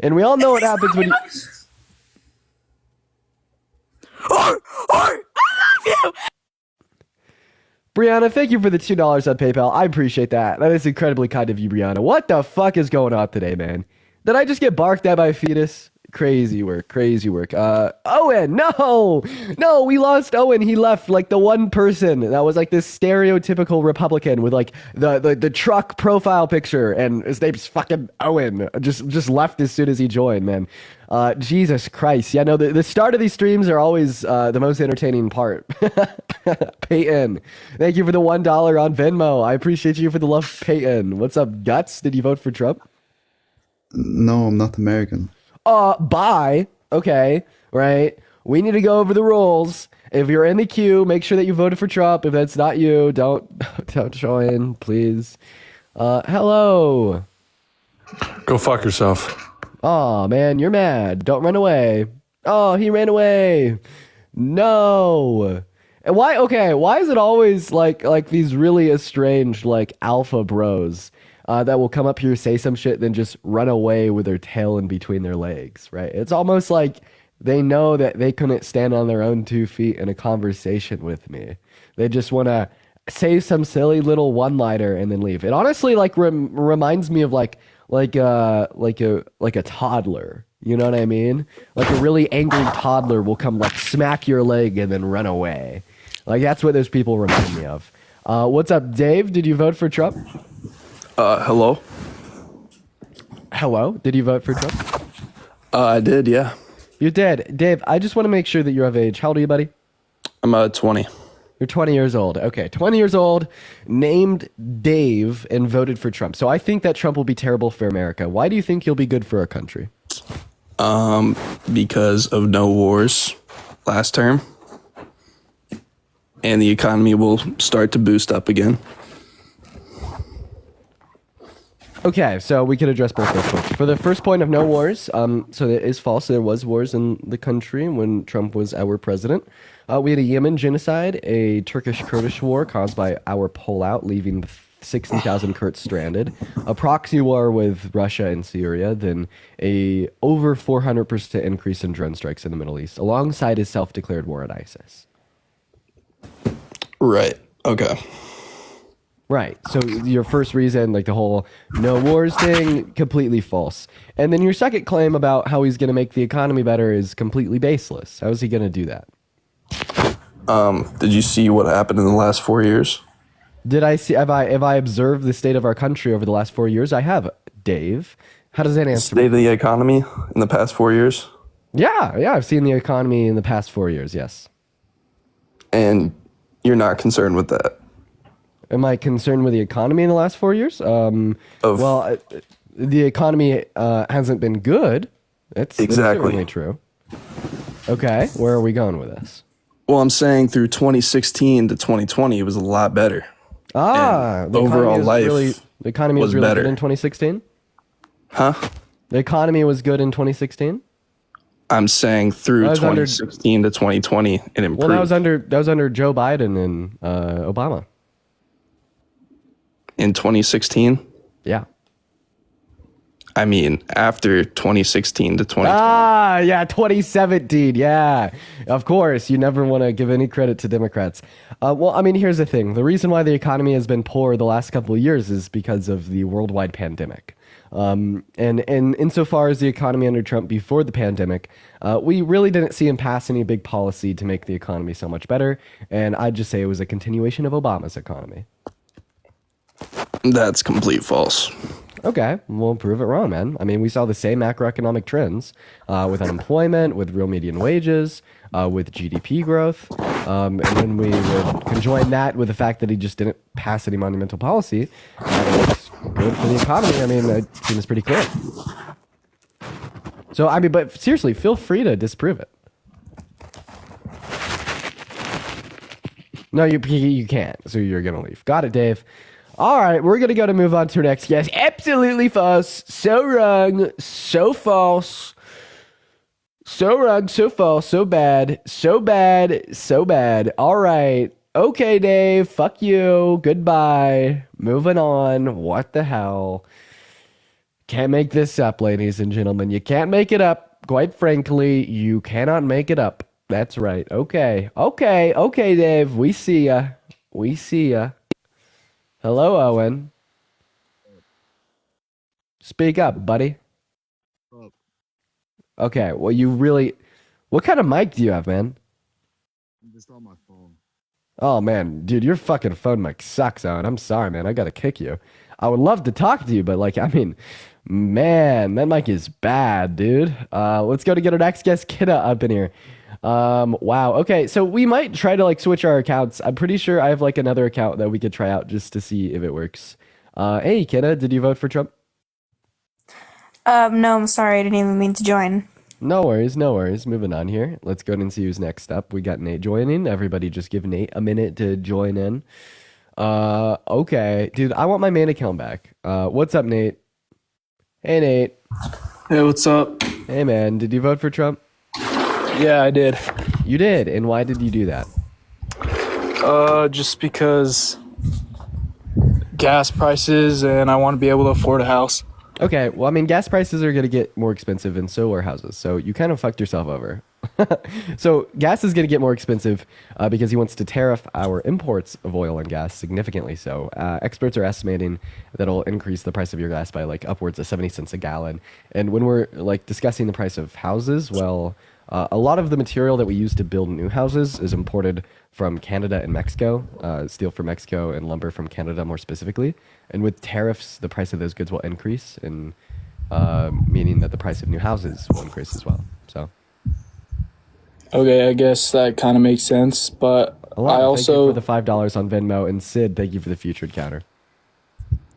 And we all know what happens when you... I love you. Brianna, thank you for the $2 on PayPal. I appreciate that. That is incredibly kind of you, Brianna. What the fuck is going on today, man? Did I just get barked at by a fetus? Crazy work, crazy work. Owen, no, we lost Owen. He left, like, the one person that was like this stereotypical Republican with like the truck profile picture, and his name's fucking Owen. Just left as soon as he joined, man. Jesus Christ. Yeah, no, the start of these streams are always the most entertaining part. Peyton, thank you for the $1 on Venmo. I appreciate you for the love, Peyton. What's up, Guts? Did you vote for Trump? No, I'm not American. Bye. Okay, right. We need to go over the rules. If you're in the queue, make sure that you voted for Trump. If that's not you, don't join, please. Hello. Go fuck yourself. Oh man, you're mad. Don't run away. Oh, he ran away. No. And why? Okay, why is it always like these really estranged like alpha bros? That will come up here, say some shit, then just run away with their tail in between their legs, right? It's almost like they know that they couldn't stand on their own 2 feet in a conversation with me. They just want to say some silly little one-liner and then leave. It honestly like reminds me of like a toddler. You know what I mean? Like a really angry toddler will come like smack your leg and then run away. Like that's what those people remind me of. What's up, Dave? Did you vote for Trump? Hello? Hello? Did you vote for Trump? I did, yeah. You did. Dave, I just want to make sure that you're of age. How old are you, buddy? I'm 20. You're 20 years old. Okay, 20 years old, named Dave, and voted for Trump. So I think that Trump will be terrible for America. Why do you think he'll be good for our country? Because of no wars last term. And the economy will start to boost up again. Okay, so we could address both those points. For the first point of no wars, so it is false. There was wars in the country when Trump was our president. We had a Yemen genocide, a Turkish-Kurdish war caused by our pullout, leaving 60,000 Kurds stranded, a proxy war with Russia and Syria, then a over 400% increase in drone strikes in the Middle East, alongside his self-declared war on ISIS. Right. Okay. Right. So your first reason, like the whole no wars thing, completely false. And then your second claim about how he's going to make the economy better is completely baseless. How is he going to do that? Did you see what happened in the last 4 years? Did I see? Have I observed the state of our country over the last 4 years? I have, Dave. How does that answer? State of the economy in the past 4 years? Yeah. I've seen the economy in the past 4 years. Yes. And you're not concerned with that? Am I concerned with the economy in the last 4 years? Well, the economy hasn't been good. That's certainly true. Okay, where are we going with this? Well, I'm saying through 2016 to 2020, it was a lot better. The overall life the economy was really better. good in 2016? Huh? The economy was good in 2016? I'm saying through 2016 to 2020, it improved. Well, that was under Joe Biden and Obama. In 2016? Yeah. I mean, after 2016 to 2020. Yeah, 2017. Yeah, of course. You never want to give any credit to Democrats. Well, I mean, here's the thing. The reason why the economy has been poor the last couple of years is because of the worldwide pandemic. And insofar as the economy under Trump before the pandemic, we really didn't see him pass any big policy to make the economy so much better. And I'd just say it was a continuation of Obama's economy. That's complete false. Okay, we'll prove it wrong, man. I mean, we saw the same macroeconomic trends with unemployment, with real median wages, with GDP growth. And then we would conjoin that with the fact that he just didn't pass any monumental policy. It's good for the economy. I mean, it seems pretty clear. So, I mean, but seriously, feel free to disprove it. No, you can't. So you're going to leave. Got it, Dave. All right, we're going to move on to our next guest. Absolutely false. So wrong. So false. So wrong. So false. So bad. So bad. So bad. All right. Okay, Dave. Fuck you. Goodbye. Moving on. What the hell? Can't make this up, ladies and gentlemen. You can't make it up. Quite frankly, you cannot make it up. That's right. Okay. Okay, Dave. We see ya. We see ya. Hello, Owen. Speak up, buddy. Okay, well, you really... What kind of mic do you have, man? I'm just on my phone. Oh, man. Dude, your fucking phone mic sucks, Owen. I'm sorry, man. I gotta kick you. I would love to talk to you, but, like, I mean... Man, that mic is bad, dude. Let's go to get our next guest, Kidda, up in here. Wow. Okay, so we might try to, like, switch our accounts. I'm pretty sure I have, like, another account that we could try out just to see if it works. Hey, Kidda, did you vote for Trump? No, I'm sorry. I didn't even mean to join. No worries, no worries. Moving on here. Let's go and see who's next up. We got Nate joining. Everybody just give Nate a minute to join in. Okay. Dude, I want my main account back. What's up, Nate? Hey, Nate. Hey, what's up? Hey, man. Did you vote for Trump? Yeah, I did. You did? And why did you do that? Just because gas prices and I want to be able to afford a house. Okay, well, I mean, gas prices are going to get more expensive, and so are houses. So you kind of fucked yourself over. So gas is going to get more expensive because he wants to tariff our imports of oil and gas significantly. So experts are estimating that it'll increase the price of your gas by like upwards of 70 cents a gallon. And when we're like discussing the price of houses, well, a lot of the material that we use to build new houses is imported from Canada and Mexico, steel from Mexico and lumber from Canada more specifically. And with tariffs, the price of those goods will increase, and meaning that the price of new houses will increase as well. So. Okay, I guess that kind of makes sense, but Thank you for the $5 on Venmo, and Sid, thank you for the featured counter.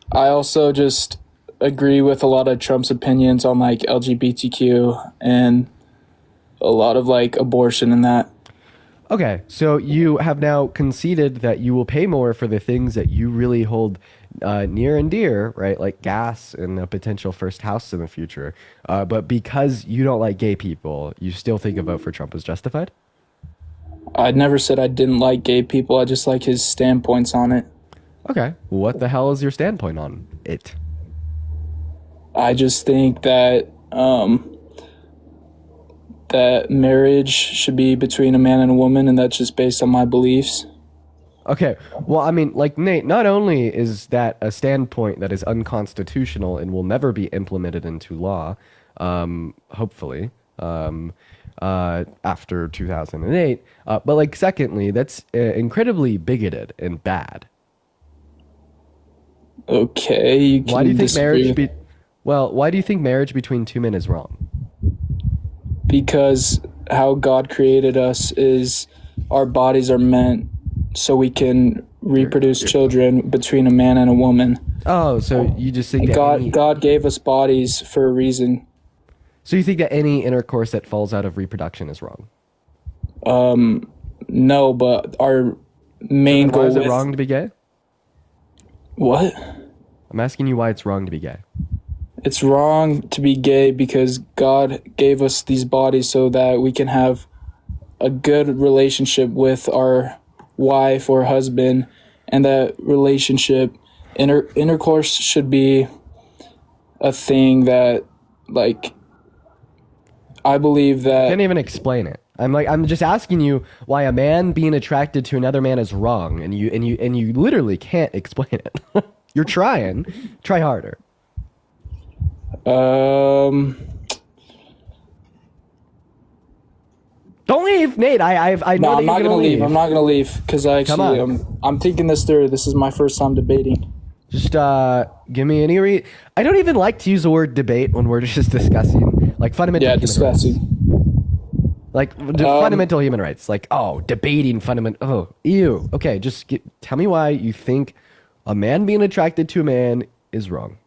I also just agree with a lot of Trump's opinions on like LGBTQ and a lot of like abortion and that. Okay, so you have now conceded that you will pay more for the things that you really hold near and dear, right? Like gas and a potential first house in the future. But because you don't like gay people, you still think a vote for Trump is justified? I never said I didn't like gay people. I just like his standpoints on it. Okay, what the hell is your standpoint on it? I just think that that marriage should be between a man and a woman, and that's just based on my beliefs. Okay, well, I mean, like, Nate, not only is that a standpoint that is unconstitutional and will never be implemented into law, hopefully, after 2008, but, like, secondly, that's incredibly bigoted and bad. Okay, you can Why do you think disagree. why do you think marriage between two men is wrong? Because how God created us is our bodies are meant so we can reproduce children between a man and a woman. Oh, so you just think that God gave us bodies for a reason. So you think that any intercourse that falls out of reproduction is wrong? No, but our main Why goal is it wrong to be gay? What? I'm asking you why it's wrong to be gay. It's wrong to be gay because God gave us these bodies so that we can have a good relationship with our wife or husband, and that relationship, intercourse should be a thing that, like, I believe that... I can't even explain it. I'm just asking you why a man being attracted to another man is wrong, and you literally can't explain it. You're trying. Try harder. Um... Don't leave, Nate. I know No, that I'm not you're gonna leave. leave. I'm not gonna leave because I actually I'm thinking this through. This is my first time debating. Just give me any I don't even like to use the word debate when we're just discussing like fundamental human discussing. rights. Like fundamental human rights. Like, oh, debating fundamental. Oh, ew. Okay, just tell me why you think a man being attracted to a man is wrong.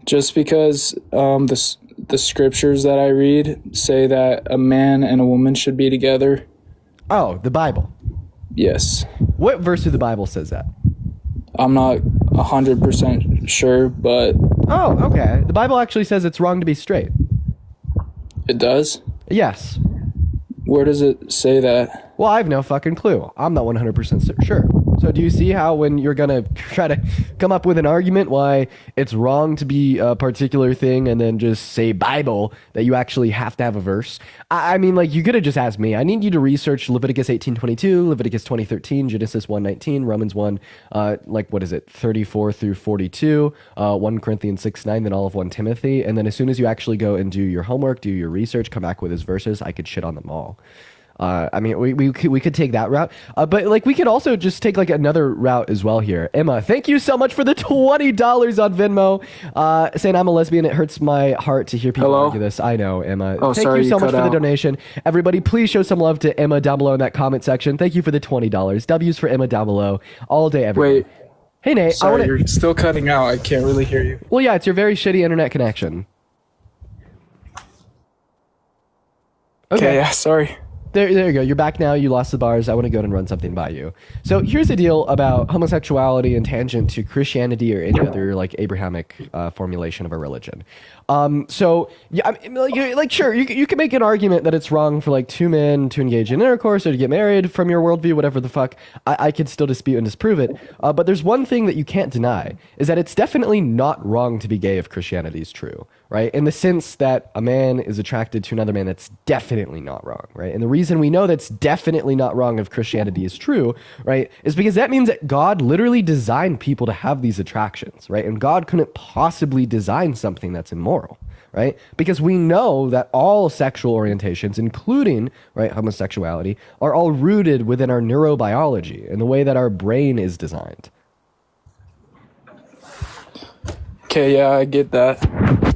Just because the scriptures that I read say that a man and a woman should be together. Oh, the Bible. Yes. What verse of the Bible says that? I'm not 100% sure, but... Oh, okay. The Bible actually says it's wrong to be straight. It does? Yes. Where does it say that? Well, I have no fucking clue. I'm not 100% sure. So do you see how when you're going to try to come up with an argument why it's wrong to be a particular thing and then just say Bible, that you actually have to have a verse? I mean, like, you could have just asked me. I need you to research Leviticus 18:22, Leviticus 20:13, Genesis 1:19, Romans 1, 34 through 42, 1 Corinthians 6:9, then all of 1 Timothy. And then as soon as you actually go and do your homework, do your research, come back with his verses, I could shit on them all. I mean, we could take that route, but like we could also just take like another route as well here. Emma, thank you so much for the $20 on Venmo. Saying I'm a lesbian, it hurts my heart to hear people argue this. I know, Emma. Oh, thank sorry, you so you much cut for the out. donation. Everybody, please show some love to Emma down below in that comment section. Thank you for the $20. W's for Emma down below all day, every day. Wait, Hey Nate, sorry, you're still cutting out. I can't really hear you. Well, yeah, it's your very shitty internet connection. Okay, yeah, sorry. There you go. You're back now. You lost the bars. I want to go and run something by you. So here's the deal about homosexuality and tangent to Christianity or any other like Abrahamic formulation of a religion. So yeah, I mean, like sure, you can make an argument that it's wrong for like two men to engage in intercourse or to get married from your worldview, whatever the fuck. I could still dispute and disprove it. But there's one thing that you can't deny is that it's definitely not wrong to be gay if Christianity is true, right? In the sense that a man is attracted to another man, that's definitely not wrong, right? And the reason we know that's definitely not wrong if Christianity is true, right, is because that means that God literally designed people to have these attractions, right? And God couldn't possibly design something that's immoral, right? Because we know that all sexual orientations, including, right, homosexuality, are all rooted within our neurobiology and the way that our brain is designed. Okay, yeah, I get that.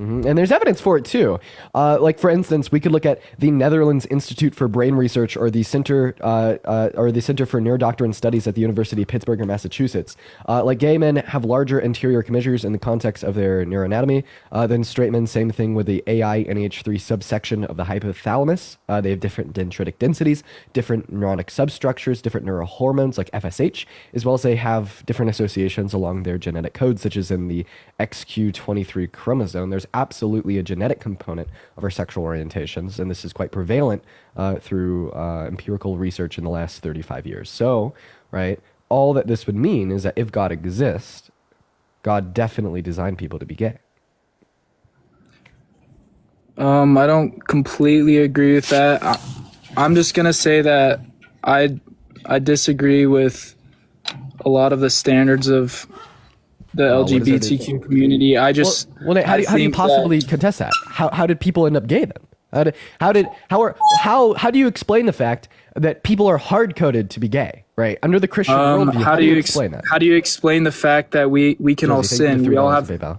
And there's evidence for it too. Like for instance, we could look at the Netherlands Institute for Brain Research or the Center for Neurodoctrine Studies at the University of Pittsburgh or Massachusetts. Like gay men have larger anterior commissures in the context of their neuroanatomy than straight men. Same thing with the AI-NH3 subsection of the hypothalamus. They have different dendritic densities, different neuronic substructures, different neurohormones like FSH, as well as they have different associations along their genetic codes, such as in the XQ23 chromosome. There's absolutely a genetic component of our sexual orientations, and this is quite prevalent through empirical research in the last 35 years. So, right, all that this would mean is that if God exists, God definitely designed people to be gay. I don't completely agree with that. I'm just gonna say that I disagree with a lot of the standards of the LGBTQ community. I just how do you possibly contest that? How did people end up gay then? How do you explain the fact that people are hard coded to be gay, right? Under the Christian worldview, how do you explain that? How do you explain the fact that we can all sin? We all have.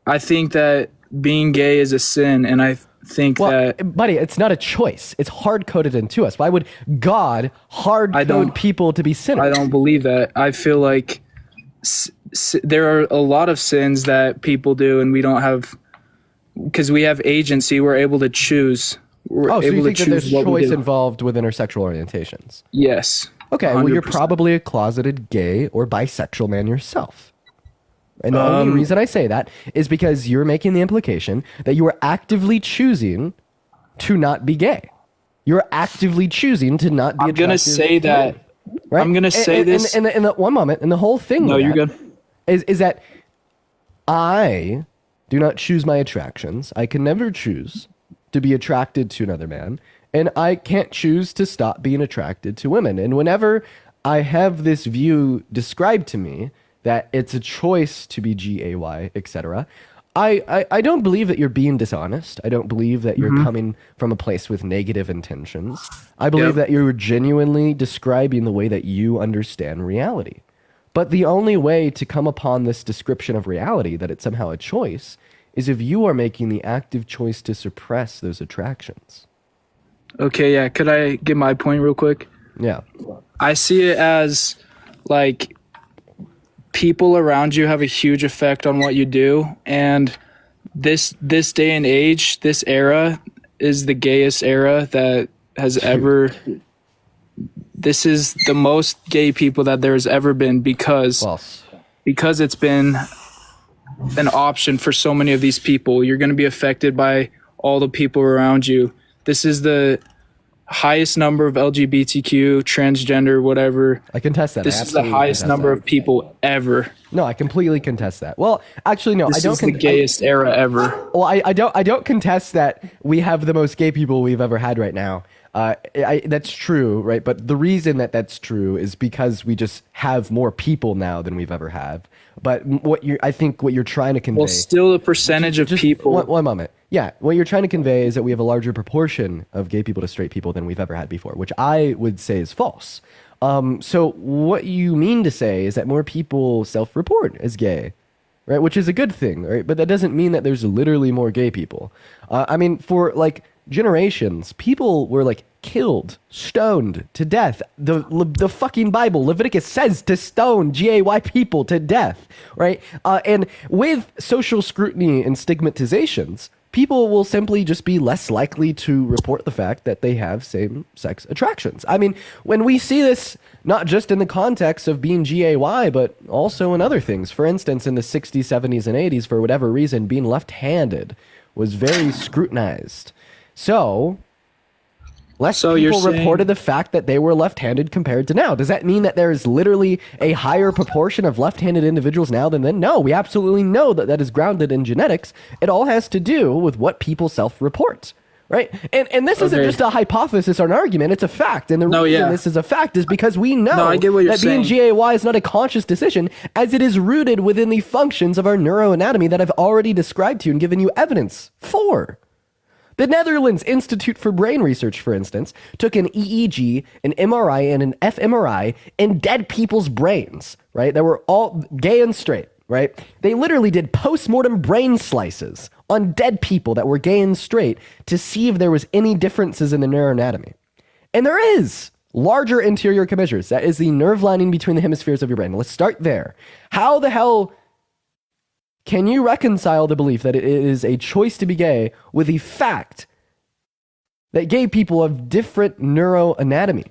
I think that being gay is a sin, and I think that, buddy, it's not a choice. It's hard coded into us. Why would God hard code people to be sinners? I don't believe that. I feel like there are a lot of sins that people do, and we don't have, because we have agency. We're able to choose. So you think that there's choice involved within our sexual orientations? Yes. Okay, 100%. Well, you're probably a closeted gay or bisexual man yourself. And the only reason I say that is because you're making the implication that you are actively choosing to not be gay. You're actively choosing to not be attracted. I'm going to say that. Right? I'm going to say this. In the one moment, and the whole thing No, you're good. Is that I do not choose my attractions. I can never choose to be attracted to another man. And I can't choose to stop being attracted to women. And whenever I have this view described to me, that it's a choice to be gay, etc., I don't believe that you're being dishonest. I don't believe that you're coming from a place with negative intentions. I believe that you're genuinely describing the way that you understand reality. But the only way to come upon this description of reality, that it's somehow a choice, is if you are making the active choice to suppress those attractions. Okay, yeah. Could I get my point real quick? Yeah. I see it as like people around you have a huge effect on what you do, and this day and age, this era is the gayest era that has ever. This is the most gay people that there's ever been because it's been an option for so many of these people. You're going to be affected by all the people around you. This is the highest number of LGBTQ, transgender, whatever. I contest that. This is the highest number of people ever. No, I completely contest that. Well, actually, no, This I don't. is the gayest era ever. Well, I don't contest that we have the most gay people we've ever had right now. That's true, right? But the reason that that's true is because we just have more people now than we've ever had. But I think what you're trying to convey. Well, still the percentage of people. One moment. Yeah, what you're trying to convey is that we have a larger proportion of gay people to straight people than we've ever had before, which I would say is false. So what you mean to say is that more people self-report as gay, right? Which is a good thing, right? But that doesn't mean that there's literally more gay people. I mean, for like generations, people were like killed, stoned to death. The fucking Bible, Leviticus says to stone gay people to death, right? And with social scrutiny and stigmatizations, people will simply just be less likely to report the fact that they have same-sex attractions. I mean, when we see this, not just in the context of being gay, but also in other things. For instance, in the 60s, 70s, and 80s, for whatever reason, being left-handed was very scrutinized. So less people reported the fact that they were left-handed compared to now. Does that mean that there is literally a higher proportion of left-handed individuals now than then? No, we absolutely know that that is grounded in genetics. It all has to do with what people self-report, right? And this isn't just a hypothesis or an argument. It's a fact. And the reason this is a fact is because we know that being gay is not a conscious decision, as it is rooted within the functions of our neuroanatomy that I've already described to you and given you evidence for. The Netherlands Institute for Brain Research, for instance, took an EEG, an MRI, and an fMRI in dead people's brains, right? That were all gay and straight, right? They literally did post-mortem brain slices on dead people that were gay and straight to see if there was any differences in the neuroanatomy. And there is larger anterior commissures. That is the nerve lining between the hemispheres of your brain. Let's start there. How the hell can you reconcile the belief that it is a choice to be gay with the fact that gay people have different neuroanatomy?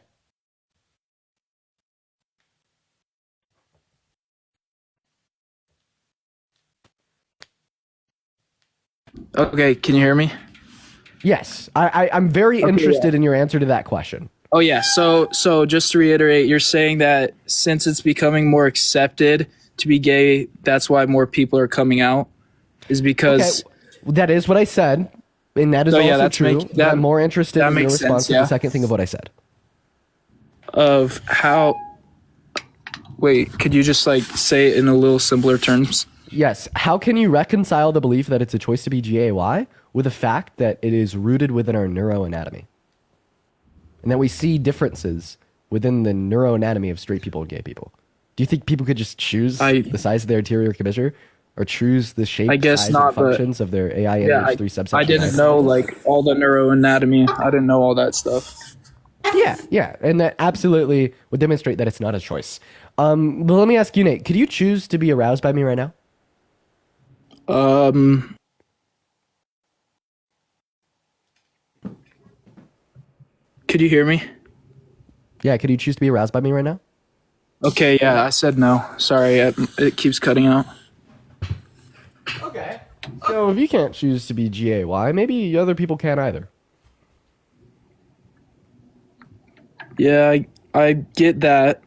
Okay, can you hear me? Yes, I'm very interested in your answer to that question. Oh yeah, so just to reiterate, you're saying that since it's becoming more accepted to be gay, that's why more people are coming out, is because that is what I said, and that is also true. I'm more interested in your response to the second thing of what I said. Of how? Wait, could you just like say it in a little simpler terms? Yes. How can you reconcile the belief that it's a choice to be gay with the fact that it is rooted within our neuroanatomy, and that we see differences within the neuroanatomy of straight people and gay people? Do you think people could just choose the size of their anterior commissure, or choose the shape, size, and functions of their AINH3 subsection? I didn't know like all the neuroanatomy. I didn't know all that stuff. Yeah, and that absolutely would demonstrate that it's not a choice. But let me ask you, Nate, could you choose to be aroused by me right now? Could you hear me? Yeah, could you choose to be aroused by me right now? Okay, yeah, I said no. Sorry, it keeps cutting out. Okay. So if you can't choose to be gay, maybe other people can't either. Yeah, I get that.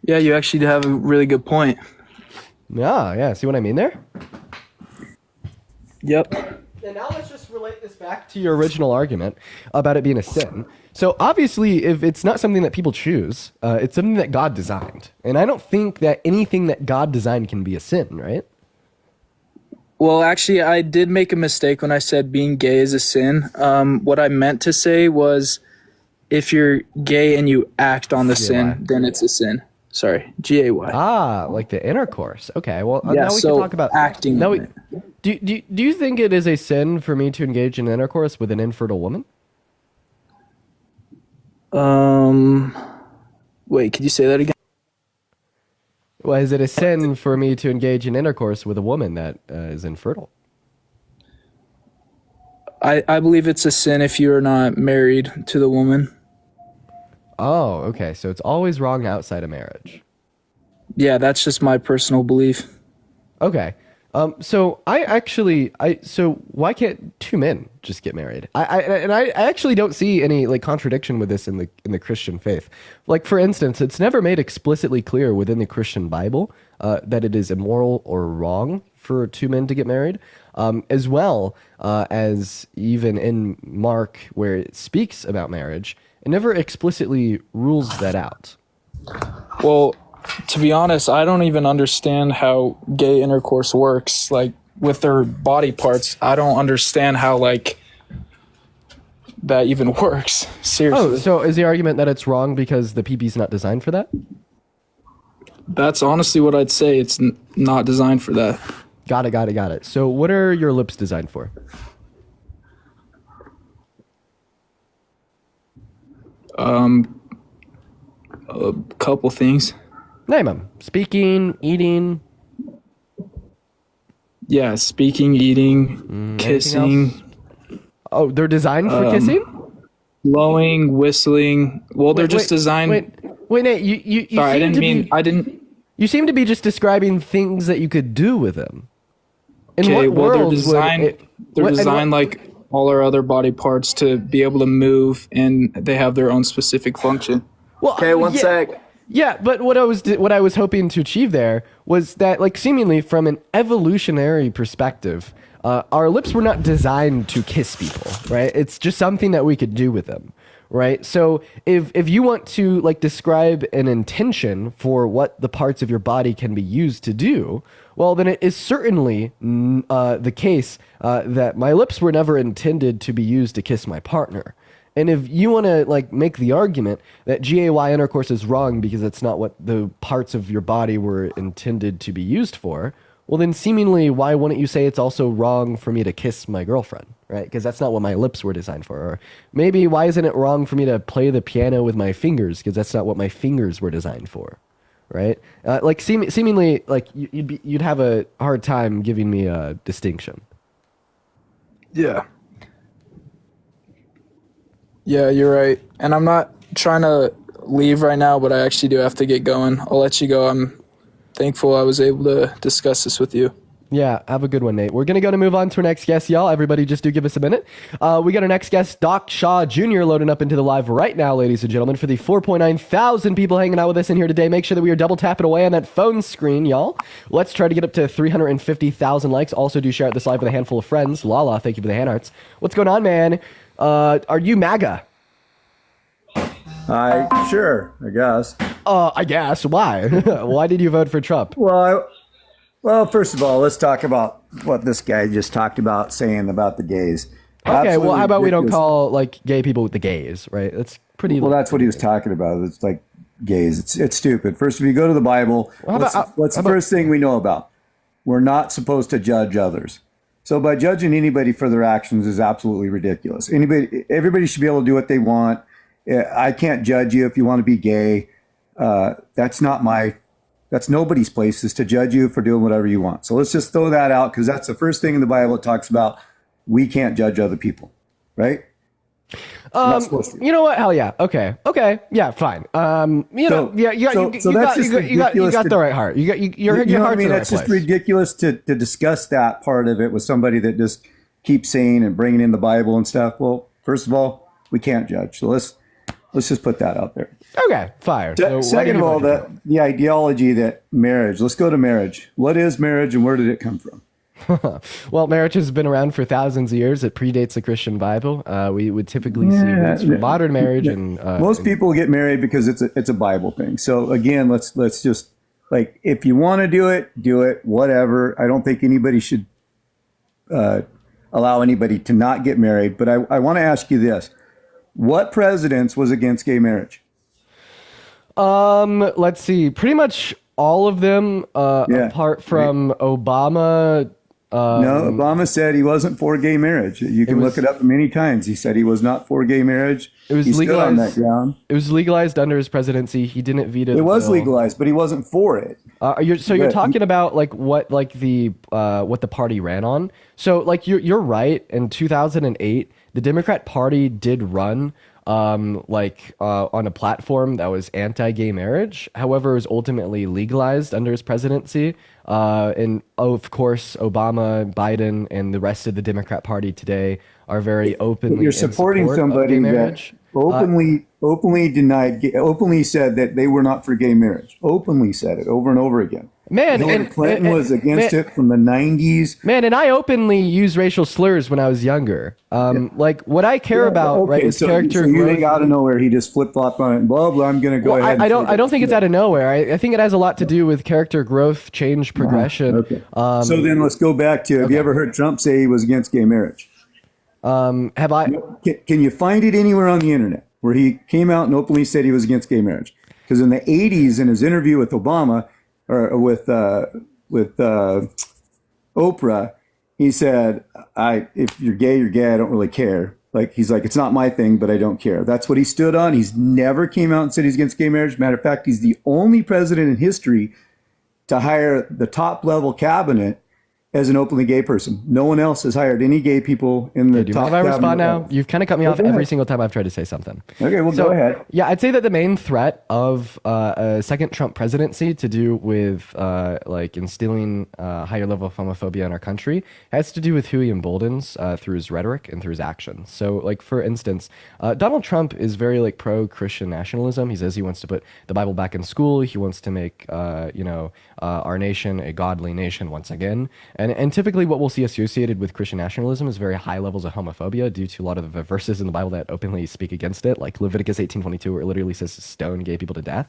Yeah, you actually have a really good point. Yeah. See what I mean there? Yep. And now let's just relate this back to your original argument about it being a sin. So obviously, if it's not something that people choose, it's something that God designed. And I don't think that anything that God designed can be a sin, right? Well, actually, I did make a mistake when I said being gay is a sin. What I meant to say was if you're gay and you act on the sin, then it's a sin. Sorry, G-A-Y. Ah, like the intercourse. Okay, well, now we can talk about acting. Do you think it is a sin for me to engage in intercourse with an infertile woman? Wait, could you say that again? Well, is it a sin for me to engage in intercourse with a woman that is infertile? I believe it's a sin if you're not married to the woman. Oh, okay. So it's always wrong outside of marriage. Yeah, that's just my personal belief. Okay. So so why can't two men just get married? I actually don't see any like contradiction with this in the Christian faith. Like for instance, it's never made explicitly clear within the Christian Bible that it is immoral or wrong for two men to get married, as well as even in Mark where it speaks about marriage, it never explicitly rules that out. Well, to be honest, I don't even understand how gay intercourse works, like with their body parts. I don't understand how like that even works. Seriously. Oh, so is the argument that it's wrong because the PP is not designed for that? That's honestly what I'd say. It's not designed for that. Got it. So what are your lips designed for? A couple things. Name them. Speaking, eating. Yeah, speaking, eating, kissing, Oh, they're designed for kissing? blowing, whistling. Well, they're just designed. Wait, Nate, you Sorry, seem I didn't. You seem to be just describing things that you could do with them. In Okay, what well, they're worlds would designed. it- They're what- and designed what- like all our other body parts to be able to move, and they have their own specific function. Well, Okay, one sec. Yeah, but what I was hoping to achieve there was that, like, seemingly from an evolutionary perspective, our lips were not designed to kiss people, right? It's just something that we could do with them, right? So if you want to like describe an intention for what the parts of your body can be used to do, well, then it is certainly the case that my lips were never intended to be used to kiss my partner. And if you want to like make the argument that GAY intercourse is wrong because it's not what the parts of your body were intended to be used for, well then seemingly why wouldn't you say it's also wrong for me to kiss my girlfriend, right? Because that's not what my lips were designed for. Or maybe why isn't it wrong for me to play the piano with my fingers because that's not what my fingers were designed for, right? Like seemingly like you'd have a hard time giving me a distinction. Yeah. Yeah, you're right. And I'm not trying to leave right now, but I actually do have to get going. I'll let you go. I'm thankful I was able to discuss this with you. Yeah, have a good one, Nate. We're going to move on to our next guest, y'all. Everybody just do give us a minute. We got our next guest, Doc Shaw Jr., loading up into the live right now, ladies and gentlemen. For the 4.9 thousand people hanging out with us in here today, make sure that we are double tapping away on that phone screen, y'all. Let's try to get up to 350,000 likes. Also, do share out this live with a handful of friends. Lala, thank you for the hand arts. What's going on, man? Are you MAGA? Sure, I guess. I guess. Why? Why did you vote for Trump? Well, first of all, let's talk about what this guy just talked about saying about the gays. Okay, Absolutely well, how about we don't ridiculous. call like gay people the gays, right? That's pretty. Well, that's what he was talking about. It's like gays. It's stupid. First, if you go to the Bible, Well, what's the first thing we know about? We're not supposed to judge others. So by judging anybody for their actions is absolutely ridiculous. Everybody should be able to do what they want. I can't judge you if you want to be gay. That's nobody's place is to judge you for doing whatever you want. So let's just throw that out because that's the first thing in the Bible that talks about we can't judge other people, right? You know what? Hell yeah. Okay. Yeah. Fine. You got the right heart. Your heart's in the right It's just place. ridiculous to discuss that part of it with somebody that just keeps saying and bringing in the Bible and stuff. Well, first of all, we can't judge. So let's just put that out there. Okay. Fire. So Second of all, the ideology that marriage. Let's go to marriage. What is marriage and where did it come from? Well, marriage has been around for thousands of years. It predates the Christian Bible. We would typically see roots for modern marriage and Most people get married because it's a Bible thing. So again, let's just like if you want to do it, whatever. I don't think anybody should allow anybody to not get married. But I want to ask you this: what presidents was against gay marriage? let's see. Pretty much all of them, apart from Obama. No, Obama said he wasn't for gay marriage. You can look it up many times. He said he was not for gay marriage. It was he stood on that legalized. ground. It was legalized under his presidency. He didn't veto. It was the bill. legalized, but he wasn't for it. You're talking about like what the party ran on. So like you're right. In 2008, the Democrat Party did run on a platform that was anti-gay marriage. However, it was ultimately legalized under his presidency. And of course, Obama, Biden, and the rest of the Democrat Party today are very openly You're in supporting support of somebody gay that marriage. openly said that they were not for gay marriage. Openly said it over and over again. Man, Hillary Clinton was against man, it from the 90s. Man, and I openly used racial slurs when I was younger. Like what I care about, right, is character you growth. think out of nowhere he just flip flopped on it and blah blah. I'm going to go ahead. I don't think it's out of nowhere. I think it has a lot to do with character growth, change, progression. Okay. So then let's go back to. Have you ever heard Trump say he was against gay marriage? Have I? Can you find it anywhere on the internet where he came out and openly said he was against gay marriage? Because in the 80s, in his interview with Obama or with Oprah, he said, if you're gay, you're gay. I don't really care. Like, he's like, it's not my thing, but I don't care. That's what he stood on. He's never came out and said he's against gay marriage. Matter of fact, he's the only president in history to hire the top level cabinet as an openly gay person. No one else has hired any gay people in the Do you top mind if I respond cabinet. now? You've kind of cut me off every single time I've tried to say something. Okay, well, So, go ahead. Yeah, I'd say that the main threat of a second Trump presidency to do with like instilling a higher level of homophobia in our country has to do with who he emboldens through his rhetoric and through his actions. So, like for instance, Donald Trump is very like pro-Christian nationalism. He says he wants to put the Bible back in school. He wants to make our nation a godly nation once again. And typically, what we'll see associated with Christian nationalism is very high levels of homophobia due to a lot of the verses in the Bible that openly speak against it, like Leviticus 18:22, where it literally says to stone gay people to death.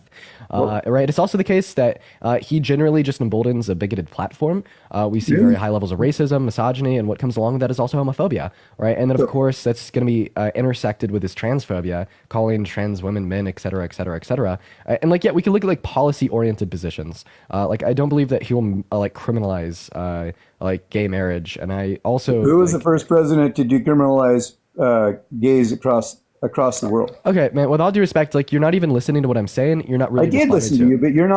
Right? It's also the case that he generally just emboldens a bigoted platform. We see very high levels of racism, misogyny, and what comes along with that is also homophobia, right? And then, of course, that's going to be intersected with his transphobia, calling trans women men, et cetera, et cetera, et cetera. And like, yeah, we can look at like policy-oriented positions. Like, I don't believe that he will like criminalize like gay marriage, and I also Who was the first president to decriminalize gays across the world? Okay, man, with all due respect, like you're not even listening to what I'm saying. You're not really I did listen to you, but you're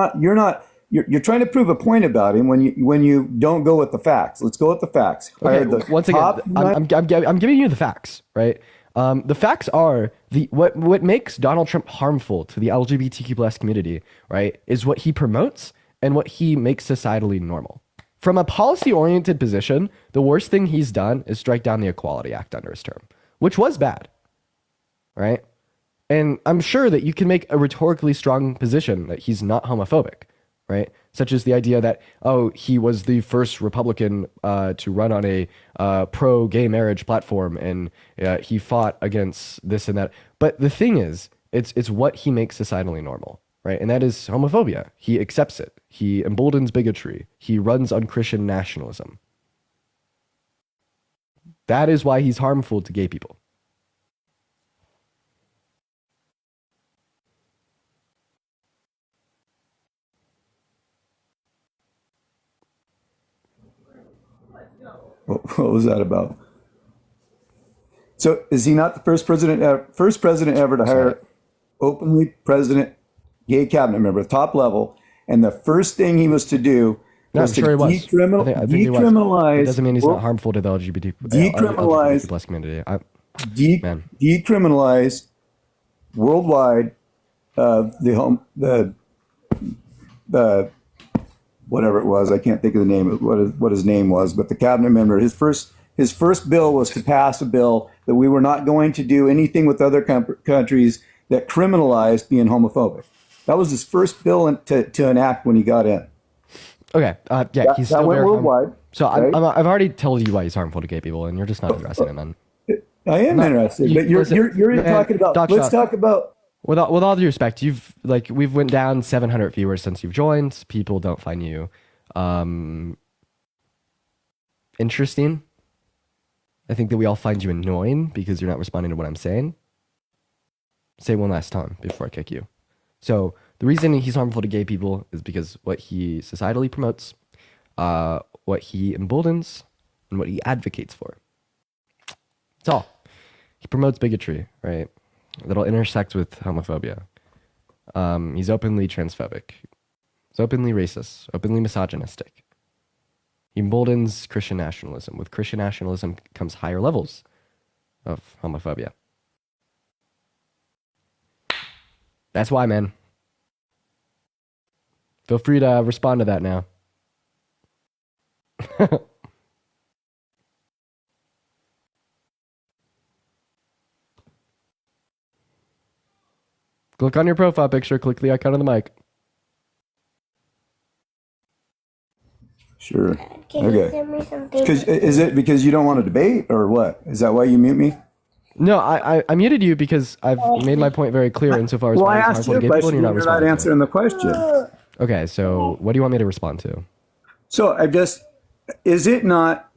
trying to prove a point about him when you don't go with the facts. Let's go with the facts. Okay, once again, I'm giving you the facts, right? The facts are what makes Donald Trump harmful to the LGBTQ plus community, right, is what he promotes and what he makes societally normal. From a policy-oriented position, the worst thing he's done is strike down the Equality Act under his term, which was bad, right? And I'm sure that you can make a rhetorically strong position that he's not homophobic, right? Such as the idea that, oh, he was the first Republican to run on a pro-gay marriage platform, and he fought against this and that. But the thing is, it's what he makes societally normal. Right? And that is homophobia. He accepts it. He emboldens bigotry. He runs on Christian nationalism. That is why he's harmful to gay people. What was that about? So is he not the first president ever to hire openly gay cabinet member, top level, and the first thing he was to do was to decriminalize. It doesn't mean he's not harmful to the LGBT plus community. Decriminalize worldwide the whatever it was. I can't think of the name of what his name was, but the cabinet member. His first bill was to pass a bill that we were not going to do anything with other countries that criminalized being homophobic. That was his first bill to enact when he got in. Okay, yeah, he's still went very worldwide. So right? I've already told you why he's harmful to gay people, and you're just not interested in it. I am interested, but you're talking about. Let's talk about. With all due respect, we've went down 700 viewers since you've joined. People don't find you interesting. I think that we all find you annoying because you're not responding to what I'm saying. Say one last time before I kick you. So the reason he's harmful to gay people is because what he societally promotes, what he emboldens, and what he advocates for. That's all. He promotes bigotry, right? That'll intersect with homophobia. He's openly transphobic. He's openly racist, openly misogynistic. He emboldens Christian nationalism. With Christian nationalism comes higher levels of homophobia. That's why, man. Feel free to respond to that now. Click on your profile picture, click the icon on the mic. Sure. Can you Okay. send me something? Is it because you don't want to debate or what? Is that why you mute me? No, I muted you because I've made my point very clear insofar as Well, why I it's asked harmful you to a gay people, question. and you're not You're not responding to it. answering the question. Okay, so what do you want me to respond to? So is it not?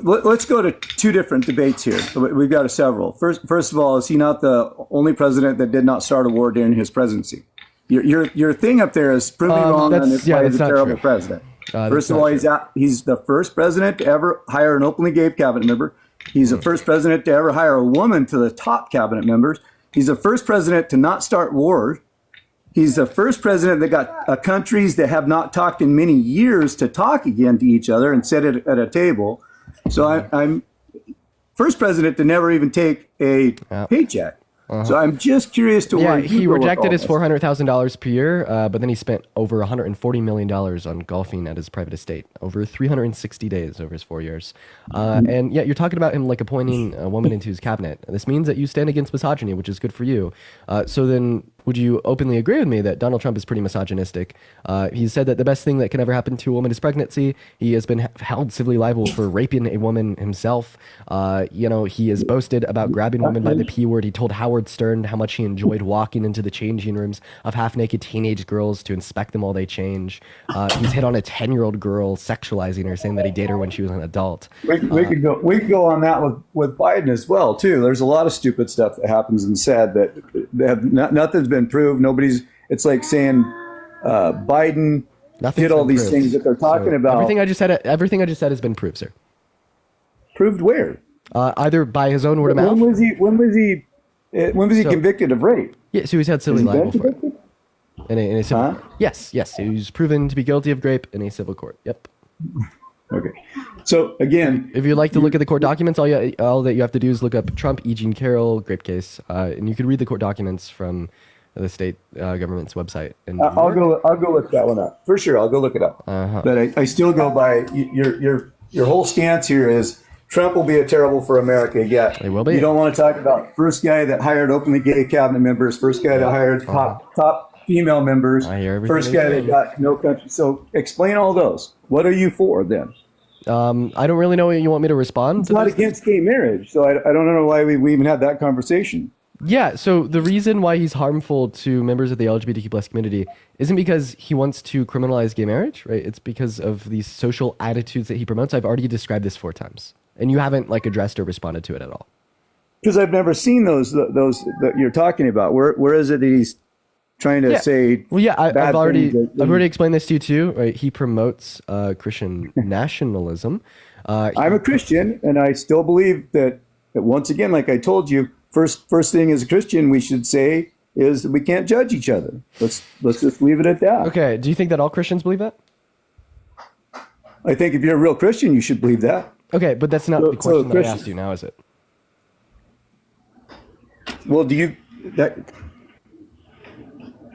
Let's go to two different debates here. We've got several. First of all, is he not the only president that did not start a war during his presidency? Your thing up there is prove me wrong on this why he's a not terrible true. president. That's First of not all, true. he's the first president to ever hire an openly gay cabinet member. He's the first president to ever hire a woman to the top cabinet members. He's the first president to not start wars. He's the first president that got countries that have not talked in many years to talk again to each other and sit at a table. So I'm first president to never even take a paycheck. So I'm just curious to where he go with rejected all his this. $400,000 per year, but then he spent over $140 million on golfing at his private estate over 360 days over his 4 years. And yeah, you're talking about him like appointing a woman into his cabinet. This means that you stand against misogyny, which is good for you. So then would you openly agree with me that Donald Trump is pretty misogynistic? He said that the best thing that can ever happen to a woman is pregnancy. He has been held civilly liable for raping a woman himself. He has boasted about grabbing women by the P word. He told Howard Stern how much he enjoyed walking into the changing rooms of half-naked teenage girls to inspect them while they change. He's hit on a 10-year-old girl, sexualizing her, saying that he dated her when she was an adult. We could go on that with Biden as well too. There's a lot of stupid stuff that happens and said that nothing's been proved. It's like saying Biden Nothing's did all been these proved. things that they're talking So about. Everything I just said has been proved, sir. Proved where? Either by his own word of mouth. When was he convicted of rape? Yeah, so he's had civilly Has he been liable for it. convicted? In a civil Huh? court. Yes, he was proven to be guilty of rape in a civil court. Yep. Okay. So again, If you'd like to look at the court documents, all that you have to do is look up Trump, E. Jean Carroll, grape case, and you can read the court documents from the state government's website. And I'll go look that one up for sure. I'll go look it up. But I still go by your whole stance here is Trump will be a terrible for America. Yeah, He will be. You don't want to talk about first guy that hired openly gay cabinet members, first guy that hired top female members, I hear everything first you're guy that saying. got no country. So explain all those. What are you for then? I don't really know what you want me to respond It's to. not those against gay marriage, so I don't know why we even had that conversation. Yeah, so the reason why he's harmful to members of the LGBTQ plus community isn't because he wants to criminalize gay marriage, right? It's because of these social attitudes that he promotes. I've already described this 4 times, and you haven't addressed or responded to it at all. Because I've never seen those that you're talking about. Where is it that he's trying to say? Well, yeah, I've bad already things that- I've already explained this to you too. Right? He promotes Christian nationalism. I'm a Christian, and I still believe that once again, like I told you, first thing as a Christian we should say is that we can't judge each other. Let's just leave it at that. Okay, do you think that all Christians believe that? I think if you're a real Christian, you should believe that. Okay, but that's not So- the question so that I Christian- asked you now, is it? Well,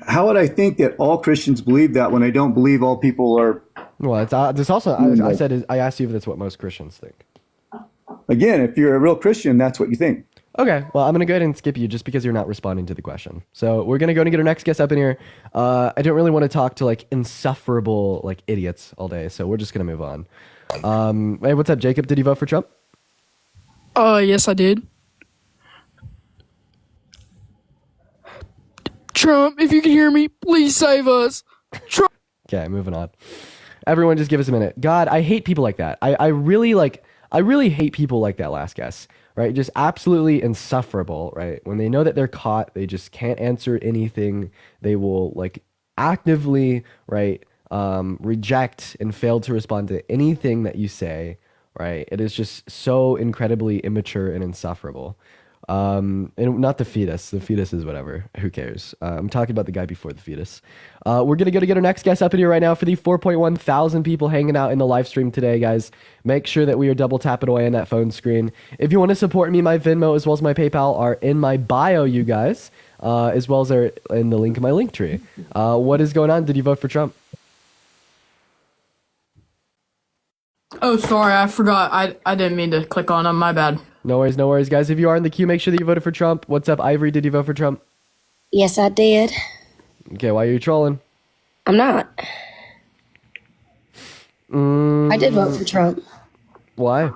how would I think that all Christians believe that when I don't believe all people are? Well, it's this also. I asked you if that's what most Christians think. Again, if you're a real Christian, that's what you think. Okay, well, I'm going to go ahead and skip you just because you're not responding to the question. So we're going to go and get our next guest up in here. I don't really want to talk to insufferable idiots all day, so we're just going to move on. Hey, what's up, Jacob? Did you vote for Trump? Yes, I did. Trump, if you can hear me, please save us. Trump. Okay, moving on. Everyone, just give us a minute. God, I hate people like that. I really hate people like that last guess, right? Just absolutely insufferable, right? When they know that they're caught, they just can't answer anything. They will actively, right, reject and fail to respond to anything that you say, right? It is just so incredibly immature and insufferable. And not the fetus. The fetus is whatever. Who cares? I'm talking about the guy before the fetus. We're going to go to get our next guest up in here right now for the 4.1 thousand people hanging out in the live stream today, guys. Make sure that we are double tapping away on that phone screen. If you want to support me, my Venmo as well as my PayPal are in my bio, you guys. as well as they're in the link in my link tree. What is going on? Did you vote for Trump? Oh, sorry, I forgot. I didn't mean to click on them. My bad. No worries, guys. If you are in the queue, make sure that you voted for Trump. What's up, Ivory? Did you vote for Trump? Yes, I did. Okay, why are you trolling? I'm not. I did vote for Trump. Why?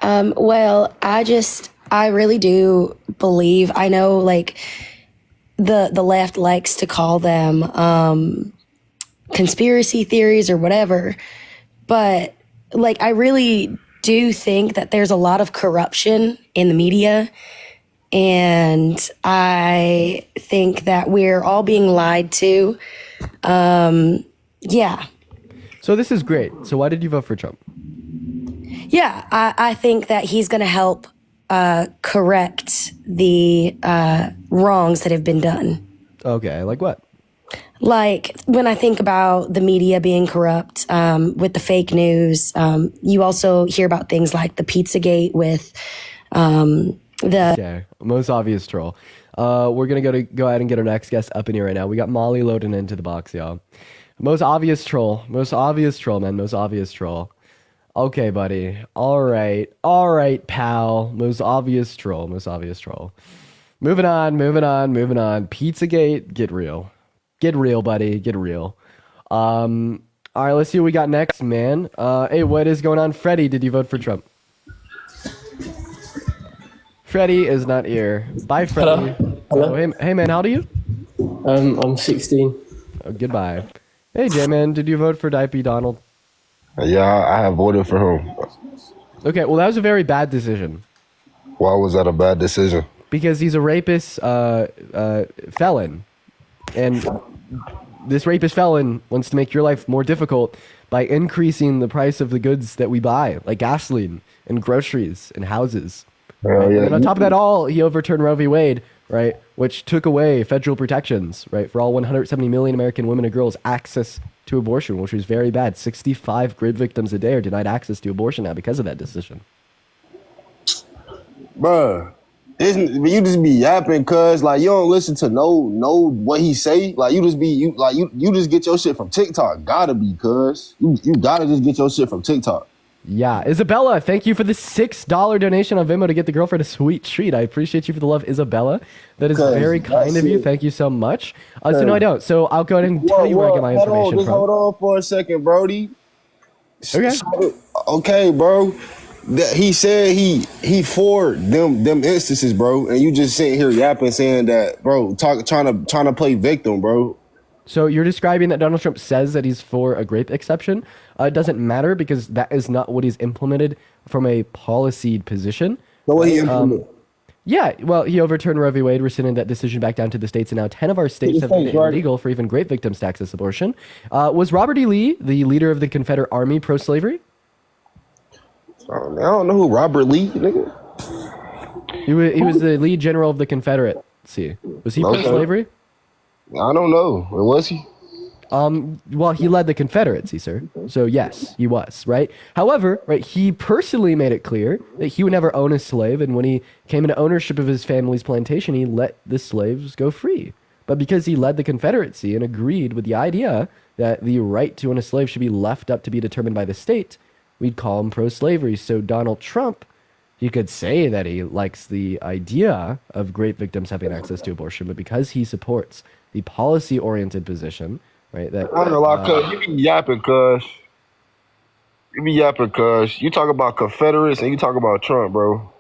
Well, I really do believe, I know like the left likes to call them conspiracy theories or whatever, but like I really do think that there's a lot of corruption in the media, and I think that we're all being lied to. Yeah. So this is great. So why did you vote for Trump? Yeah, I think that he's going to help correct the wrongs that have been done. Okay, like what? Like when I think about the media being corrupt with the fake news, you also hear about things like the Pizzagate with Okay, most obvious troll. We're going to go ahead and get our next guest up in here right now. We got Molly loading into the box, y'all. Most obvious troll, man. Most obvious troll. Okay, buddy. All right, pal. Most obvious troll. Moving on. Pizzagate, get real. Get real, buddy. Get real. All right, let's see what we got next, man. Hey, what is going on? Freddie, did you vote for Trump? Freddie is not here. Bye, Freddie. Hello? Oh, hey, man, how old are you? I'm 16. Oh, goodbye. Hey, J-Man, did you vote for Diaper Donald? Yeah, I have voted for him. Okay, well, that was a very bad decision. Why was that a bad decision? Because he's a rapist felon. And this rapist felon wants to make your life more difficult by increasing the price of the goods that we buy, like gasoline and groceries and houses. Right? Yeah. And on top of that all, he overturned Roe v. Wade, right, which took away federal protections, right, for all 170 million American women and girls access to abortion, which was very bad. 65 rape victims a day are denied access to abortion now because of that decision. Bruh, you just be yapping, cuz like you don't listen to know what he say. Like you just get your shit from TikTok. Gotta be, cuz you gotta just get your shit from TikTok. Yeah, Isabella, thank you for the $6 donation on Venmo to get the girlfriend a sweet treat. I appreciate you for the love, Isabella. That is very kind of you. Thank you so much. So no, I don't. So I'll go ahead and tell you where I get my information from. Hold on for a second, Brody. Okay. Okay, bro. He said he for them instances, bro, and you just sitting here yapping saying that, bro, trying to play victim, bro. So you're describing that Donald Trump says that he's for a rape exception. It doesn't matter because that is not what he's implemented from a policy position. So what he implemented? Yeah, well, he overturned Roe v. Wade, rescinded that decision back down to the states, and now 10 of our states have made it illegal for even rape victims to access abortion. Was Robert E. Lee, the leader of the Confederate Army, pro-slavery? I don't know who Robert Lee, nigga. He was the lead general of the Confederacy. Was he pro-slavery? I don't know. Was he? Well, he led the Confederacy, sir. So yes, he was, right? However, right, he personally made it clear that he would never own a slave, and when he came into ownership of his family's plantation, he let the slaves go free. But because he led the Confederacy and agreed with the idea that the right to own a slave should be left up to be determined by the state, we'd call him pro-slavery. So Donald Trump, you could say that he likes the idea of rape victims having access to abortion, but because he supports the policy-oriented position, right? That I don't know, like, you be yapping, cuz. You talk about Confederates and you talk about Trump, bro.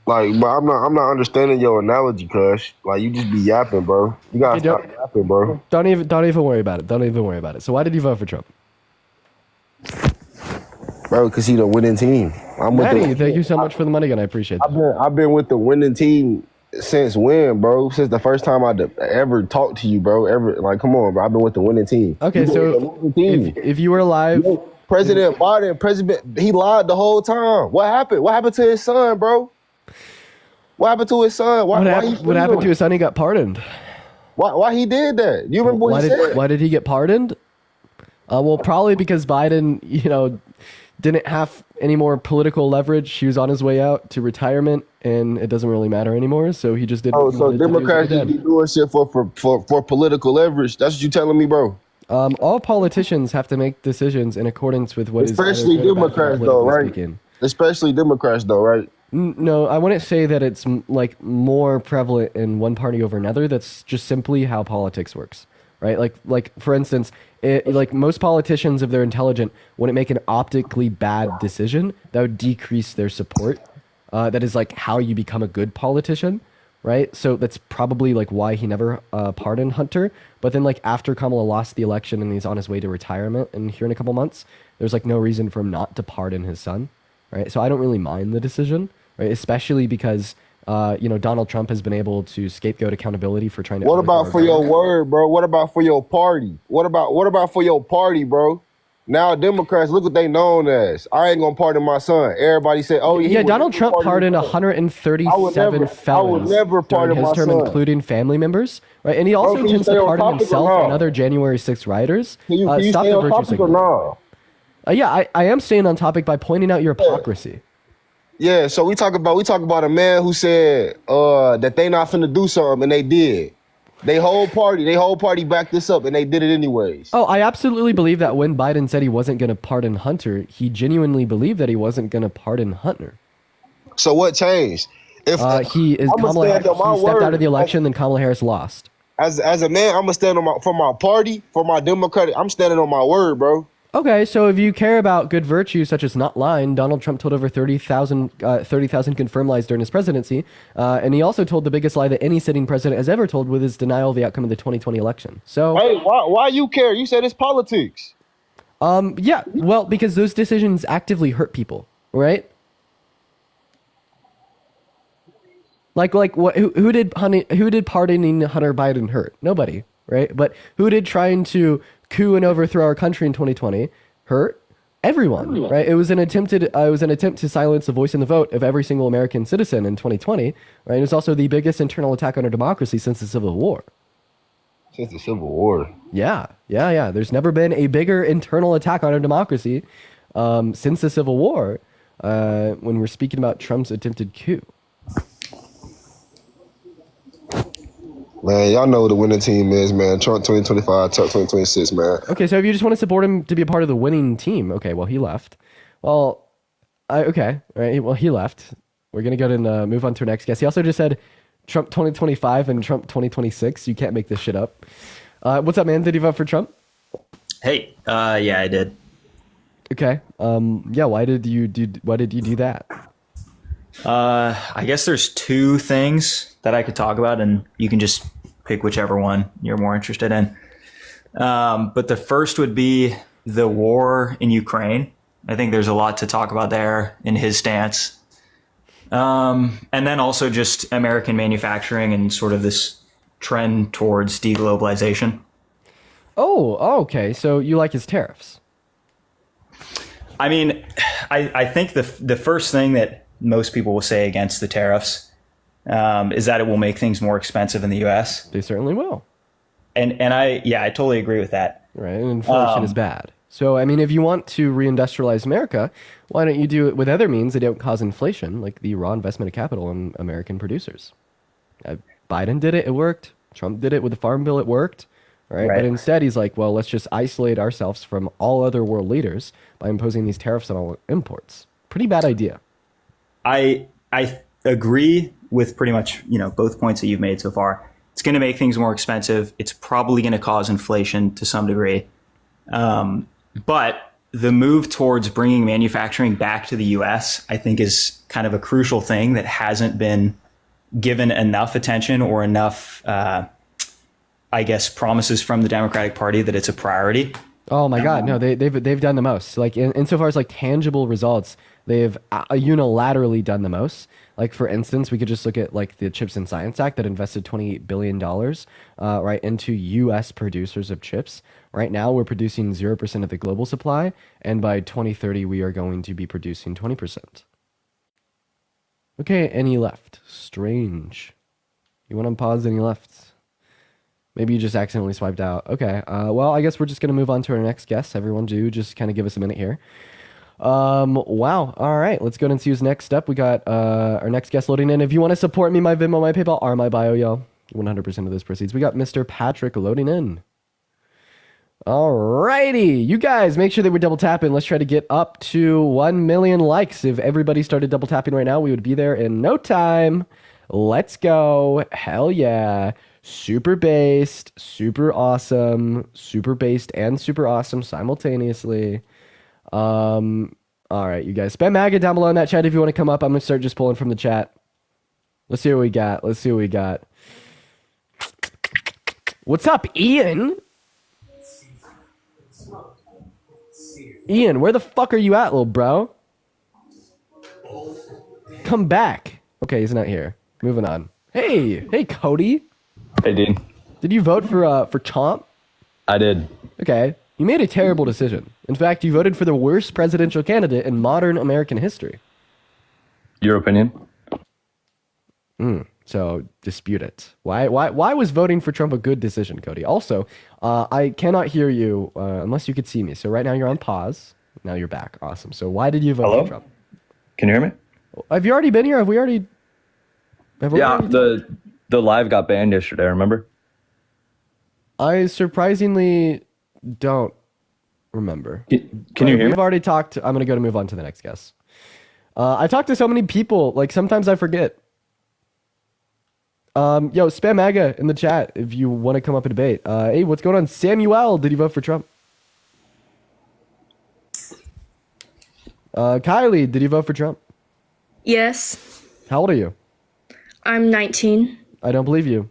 Like, but I'm not understanding your analogy, cuz. Like, you just be yapping, bro. You gotta stop yapping, bro. Don't even worry about it. So why did you vote for Trump? Bro, because he the winning team. Thank you so much for the money gun. I appreciate that. I've been with the winning team since when, bro? Since the first time I ever talked to you, bro. Like, come on, bro. I've been with the winning team. Okay, so if you were alive, President Biden, he lied the whole time. What happened? What happened to his son, bro? What happened to his son? What happened to his son? He got pardoned. Why he did that? You remember what he said? Why did he get pardoned? Well, probably because Biden, didn't have any more political leverage. He was on his way out to retirement, and it doesn't really matter anymore. So he just did. Oh, what he so wanted to do, Democrats so he just be did. doing shit for political leverage. That's what you telling me, bro. All politicians have to make decisions in accordance with what is Especially either good or bad for them, Democrats, though, politically right? speaking. Especially Democrats, though, right? No, I wouldn't say that it's like more prevalent in one party over another. That's just simply how politics works, right? Like for instance, like most politicians, if they're intelligent, wouldn't make an optically bad decision that would decrease their support. That is like how you become a good politician, right? So that's probably like why he never pardoned Hunter. But then like after Kamala lost the election and he's on his way to retirement and here in a couple months, there's like no reason for him not to pardon his son, right? So I don't really mind the decision, right? Especially because Donald Trump has been able to scapegoat accountability for trying to. What about for your word, bro? What about for your party? What about for your party, bro? Now Democrats, look what they known as. I ain't gonna pardon my son. Everybody said, "Oh yeah." Donald Trump pardoned 137 felons during his term, including family members, right? And he also intends to pardon himself and other January 6th rioters. Can you Stop stay the on virtue topic or signaling. not? Yeah, I am staying on topic by pointing out your hypocrisy. Yeah, so we talk about a man who said that they not finna do something and they did. They whole party backed this up and they did it anyways. Oh, I absolutely believe that when Biden said he wasn't going to pardon Hunter, he genuinely believed that he wasn't going to pardon Hunter. So what changed? If Kamala Harris, he stepped out of the election, then Kamala Harris lost. As a man, I'm gonna stand on for my party, for my Democratic. I'm standing on my word, bro. Okay, so if you care about good virtues such as not lying, Donald Trump told over 30,000 confirmed lies during his presidency, and he also told the biggest lie that any sitting president has ever told with his denial of the outcome of the 2020 election. So, hey, why you care? You said it's politics. Yeah, well, because those decisions actively hurt people, right? Like what? Who did pardoning Hunter Biden hurt? Nobody, right? But who did trying to coup and overthrow our country in 2020 hurt? Everyone, right? It was an attempt to silence the voice and the vote of every single American citizen in 2020, right? It was also the biggest internal attack on our democracy since the Civil War. Since the Civil War. Yeah. There's never been a bigger internal attack on our democracy since the Civil War. When we're speaking about Trump's attempted coup. Man, y'all know what the winning team is, man. Trump 2025, Trump 2026, man. Okay, so if you just want to support him to be a part of the winning team, okay, well, he left. Well, okay, all right, well, he left. We're going to go and move on to our next guest. He also just said Trump 2025 and Trump 2026. You can't make this shit up. What's up, man? Did you vote for Trump? Hey, yeah, I did. Okay, yeah, why did you do that? I guess there's two things that I could talk about, and you can just pick whichever one you're more interested in. But the first would be the war in Ukraine. I think there's a lot to talk about there in his stance. And then also just American manufacturing and sort of this trend towards deglobalization. Oh, okay. So you like his tariffs? I mean, I think the first thing that most people will say against the tariffs is that it will make things more expensive in the U.S. They certainly will. And I totally agree with that. Right, and inflation is bad. So, I mean, if you want to reindustrialize America, why don't you do it with other means that don't cause inflation, like the raw investment of capital in American producers? Biden did it, it worked. Trump did it with the Farm Bill, it worked. Right? But instead, he's like, well, let's just isolate ourselves from all other world leaders by imposing these tariffs on all imports. Pretty bad idea. I agree with pretty much, both points that you've made so far. It's going to make things more expensive. It's probably going to cause inflation to some degree. But the move towards bringing manufacturing back to the U.S., I think, is kind of a crucial thing that hasn't been given enough attention or enough, promises from the Democratic Party that it's a priority. Oh my God, no, they've done the most. Like insofar as like tangible results, they've unilaterally done the most. Like for instance, we could just look at like the Chips and Science Act that invested $28 billion right into U.S. producers of chips. Right now, we're producing 0% of the global supply, and by 2030, we are going to be producing 20%. Okay, and he left. Strange. You want to pause and he left. Maybe you just accidentally swiped out. Okay, well, I guess we're just going to move on to our next guest. Everyone do just kind of give us a minute here. Wow. All right. Let's go ahead and see who's next up. We got our next guest loading in. If you want to support me, my Venmo, my PayPal are my bio, y'all. 100% of those proceeds. We got Mr. Patrick loading in. Alrighty, you guys, make sure that we're double tapping. Let's try to get up to 1 million likes. If everybody started double tapping right now, we would be there in no time. Let's go. Hell yeah. Super based, super awesome, super based and super awesome simultaneously. All right, you guys, spam MAGA down below in that chat if you want to come up. I'm gonna start just pulling from the chat. Let's see what we got. Let's see what we got. What's up, Ian? Ian, where the fuck are you at, little bro? Come back. Okay, he's not here. Moving on. Hey, Cody. Hey, Dean. Did you vote for Chomp? I did. Okay. You made a terrible decision. In fact, you voted for the worst presidential candidate in modern American history. Your opinion? So dispute it. Why was voting for Trump a good decision, Cody? Also, I cannot hear you unless you could see me. So right now you're on pause. Now you're back. Awesome. So why did you vote for Trump? Can you hear me? Have you already been here? Have we already? The live got banned yesterday. Remember? I surprisingly don't remember. Can you hear me? We've already talked. I'm gonna move on to the next guest. I talked to so many people. Like sometimes I forget. Yo, spam MAGA in the chat if you want to come up and debate. Hey, what's going on? Samuel, did you vote for Trump? Kylie, did you vote for Trump? Yes. How old are you? I'm 19. I don't believe you.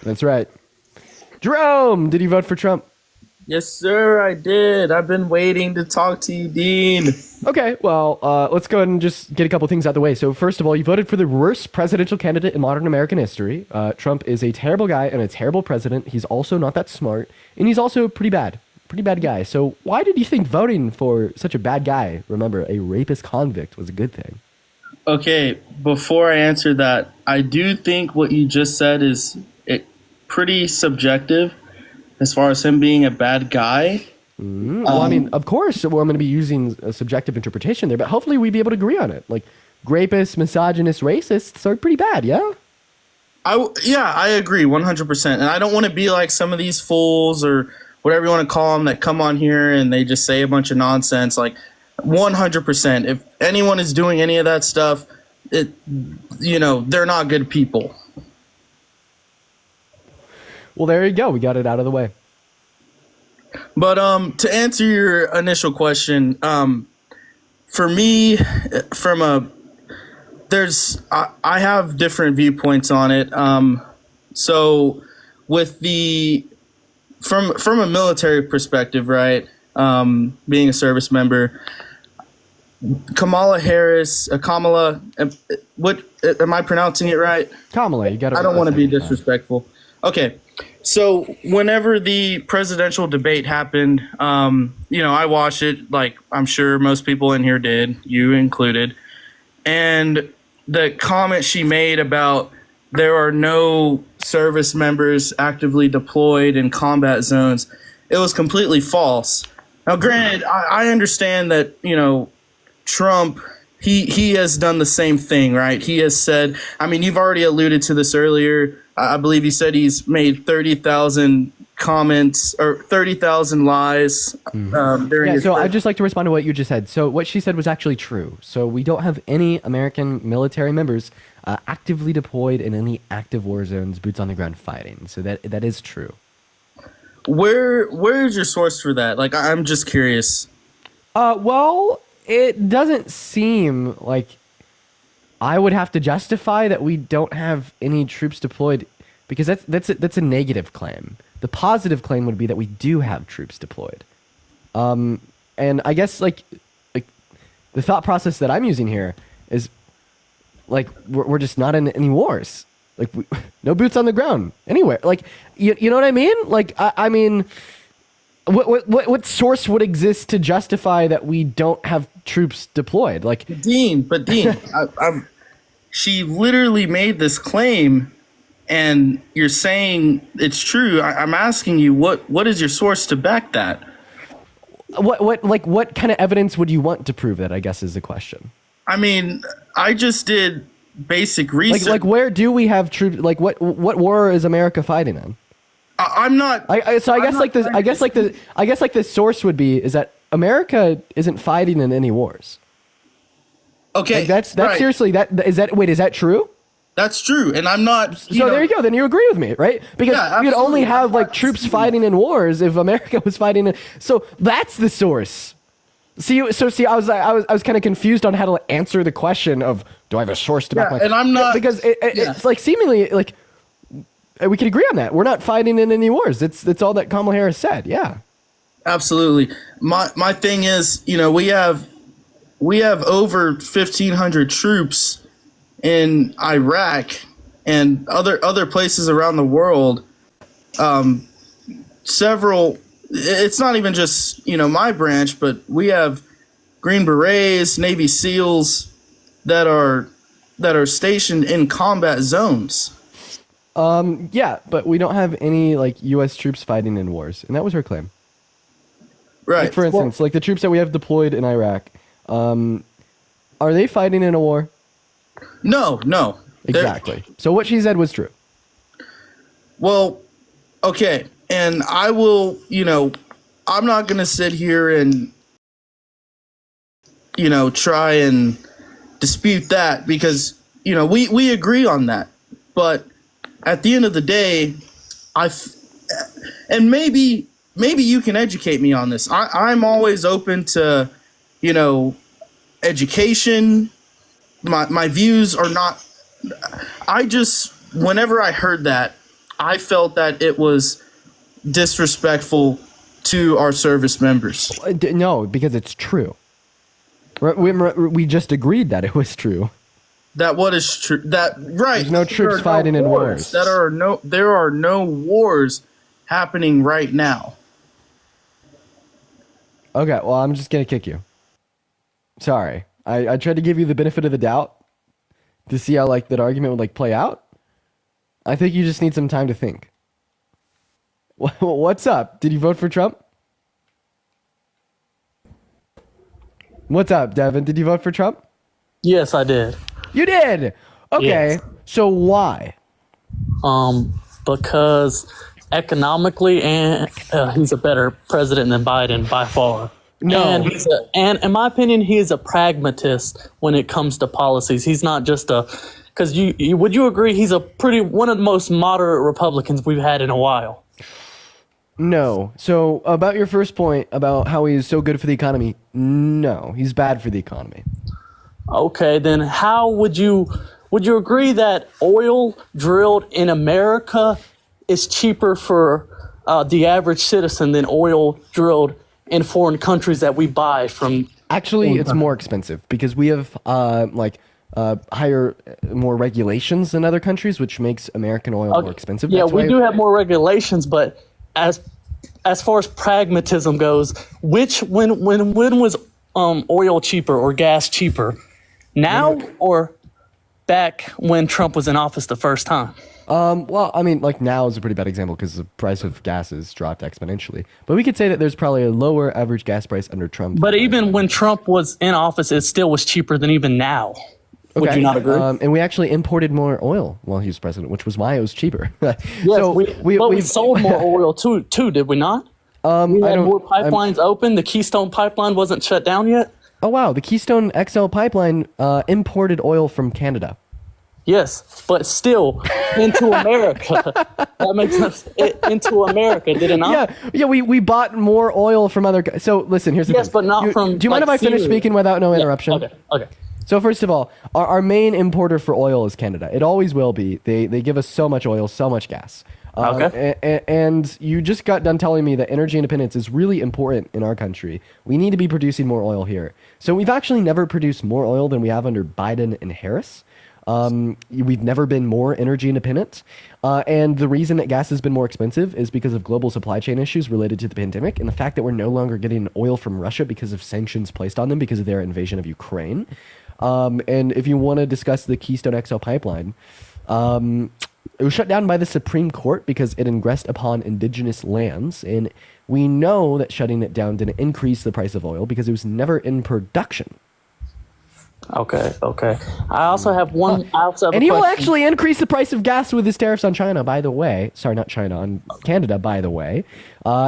That's right. Jerome, did you vote for Trump? Yes, sir, I did. I've been waiting to talk to you, Dean. Okay, well, let's go ahead and just get a couple things out of the way. So first of all, you voted for the worst presidential candidate in modern American history. Trump is a terrible guy and a terrible president. He's also not that smart, and he's also pretty bad guy. So why did you think voting for such a bad guy, remember, a rapist convict, was a good thing? Okay, before I answer that, I do think what you just said is pretty subjective as far as him being a bad guy. Well, I mean, of course, I'm going to be using a subjective interpretation there, but hopefully we'd be able to agree on it. Like, rapists, misogynists, racists are pretty bad, yeah? I agree 100%. And I don't want to be like some of these fools or whatever you want to call them that come on here and they just say a bunch of nonsense. Like, 100%. If anyone is doing any of that stuff, they're not good people. Well, there you go. We got it out of the way. But to answer your initial question, for me, I have different viewpoints on it. So with from a military perspective, right? Being a service member, Kamala, what am I pronouncing it right? Kamala, you got it. I don't want to be disrespectful. Okay. So whenever the presidential debate happened, I watched it like I'm sure most people in here did, you included. And the comment she made about there are no service members actively deployed in combat zones, it was completely false. Now, granted, I understand that, Trump, he has done the same thing, right? He has said, I mean, you've already alluded to this earlier. I believe he said he's made 30,000 comments or 30,000 lies during his I'd just like to respond to what you just said. So what she said was actually true. So we don't have any American military members actively deployed in any active war zones, boots on the ground fighting. So that is true. Where is your source for that? Like, I'm just curious. Well, it doesn't seem like I would have to justify that we don't have any troops deployed, because that's a negative claim. The positive claim would be that we do have troops deployed. And I guess like the thought process that I'm using here is like we're just not in any wars. Like no boots on the ground anywhere. Like you know what I mean? Like I mean, what source would exist to justify that we don't have troops deployed? Like Dean, she literally made this claim, and you're saying it's true. I'm asking you, what is your source to back that? What kind of evidence would you want to prove that, I guess, is the question. I mean, I just did basic research. Like where do we have troops? Like what war is America fighting in? I'm not. I guess the source would be is that America isn't fighting in any wars. Okay, like that's right. Seriously, is that true? That's true, and I'm not. So there you go. Then you agree with me, right? Because you'd only have like troops fighting in wars if America was fighting in. So that's the source. See, I was kind of confused on how to answer the question of do I have a source to back my? And I'm not because it's like seemingly like we could agree on that. We're not fighting in any wars. It's all that Kamala Harris said. Yeah, absolutely. My thing is, we have over 1,500 troops in Iraq and other places around the world. Several. It's not even just my branch, but we have Green Berets, Navy SEALs that are stationed in combat zones. Yeah, but we don't have any like U.S. troops fighting in wars, and that was her claim. Right. Like, for instance, like the troops that we have deployed in Iraq, are they fighting in a war? No. Exactly. So what she said was true. Well, okay. And I will, I'm not going to sit here and, try and dispute that because, we agree on that. But at the end of the day, and maybe you can educate me on this. I'm always open to, education. My views are not, whenever I heard that, I felt that it was disrespectful to our service members. No, because it's true. We just agreed that it was true. That what is true? That right? There's no troops fighting in wars. There are no wars happening right now. Okay, well, I'm just gonna kick you. Sorry, I tried to give you the benefit of the doubt to see how like that argument would play out. I think you just need some time to think. What's up? Did you vote for Trump? What's up, Devin? Did you vote for Trump? Yes, I did. You did? Okay. Yes. So why? Because economically, and he's a better president than Biden by far. No. And in my opinion, he is a pragmatist when it comes to policies. He's not just because would you agree he's one of the most moderate Republicans we've had in a while? No. So about your first point about how he's so good for the economy, no, he's bad for the economy. Okay, then how would you agree that oil drilled in America is cheaper for the average citizen than oil drilled in foreign countries that we buy from? Actually, it's more expensive because we have more regulations than other countries, which makes American oil more expensive. Yeah, That's we why do have more regulations, but as far as pragmatism goes, when was oil cheaper or gas cheaper? Now or back when Trump was in office the first time? Well, I mean, now is a pretty bad example because the price of gas has dropped exponentially. But we could say that there's probably a lower average gas price under Trump. But even when Trump was in office, it still was cheaper than even now. Okay. Would you not agree? And we actually imported more oil while he was president, which was why it was cheaper. Yes, so we sold more oil too, did we not? We had more pipelines open. The Keystone Pipeline wasn't shut down yet. Oh, wow. The Keystone XL pipeline imported oil from Canada. Yes, but still into America. That makes sense. Into America, did it not? Yeah. We bought more oil from other. So listen, here's the thing. Yes, but not from. Do you mind if I finish speaking without no interruption? Okay. So first of all, our main importer for oil is Canada. It always will be. They give us so much oil, so much gas. And you just got done telling me that energy independence is really important in our country. We need to be producing more oil here. So we've actually never produced more oil than we have under Biden and Harris. We've never been more energy independent. And the reason that gas has been more expensive is because of global supply chain issues related to the pandemic and the fact that we're no longer getting oil from Russia because of sanctions placed on them because of their invasion of Ukraine. And if you want to discuss the Keystone XL pipeline, It was shut down by the Supreme Court because it ingressed upon indigenous lands, and we know that shutting it down didn't increase the price of oil because it was never in production. Okay. I also have one. I also have And a he will question. actually increase the price of gas with his tariffs on China, by the way. Sorry, not China, on Canada, by the way.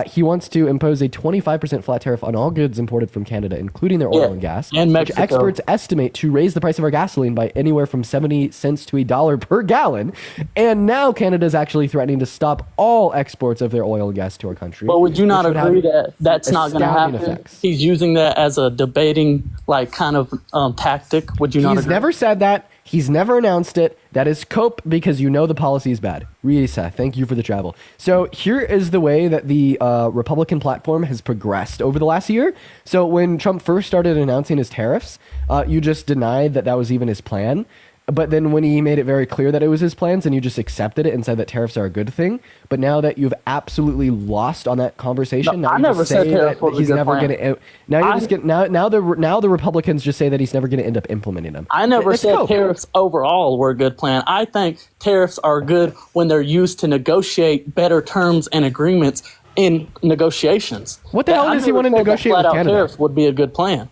He wants to impose a 25% flat tariff on all goods imported from Canada, including their oil and gas, and which Mexico. experts estimate to raise the price of our gasoline by anywhere from 70 cents to $1 per gallon. And now Canada is actually threatening to stop all exports of their oil and gas to our country. But would you not which would agree have that that's not going to astounding happen? effects. He's using that as a debating, like, kind of tactic. Would you not He's agree? never said that. He's never announced it. That is cope because you know the policy is bad. Risa, thank you for the travel. So here is the way that the Republican platform has progressed over the last year. So when Trump first started announcing his tariffs, you just denied that that was even his plan. But then when he made it very clear that it was his plans, and you just accepted it and said that tariffs are a good thing. But now that you've absolutely lost on that conversation, now I you never just said say tariffs that was a he's good never plan. going to. Now you're just getting now the Republicans just say that he's never going to end up implementing them. I never Let's said go. tariffs overall were a good plan. I think tariffs are good when they're used to negotiate better terms and agreements in negotiations. What the hell I does he never want to said that negotiate with flat-out Canada? Tariffs would be a good plan.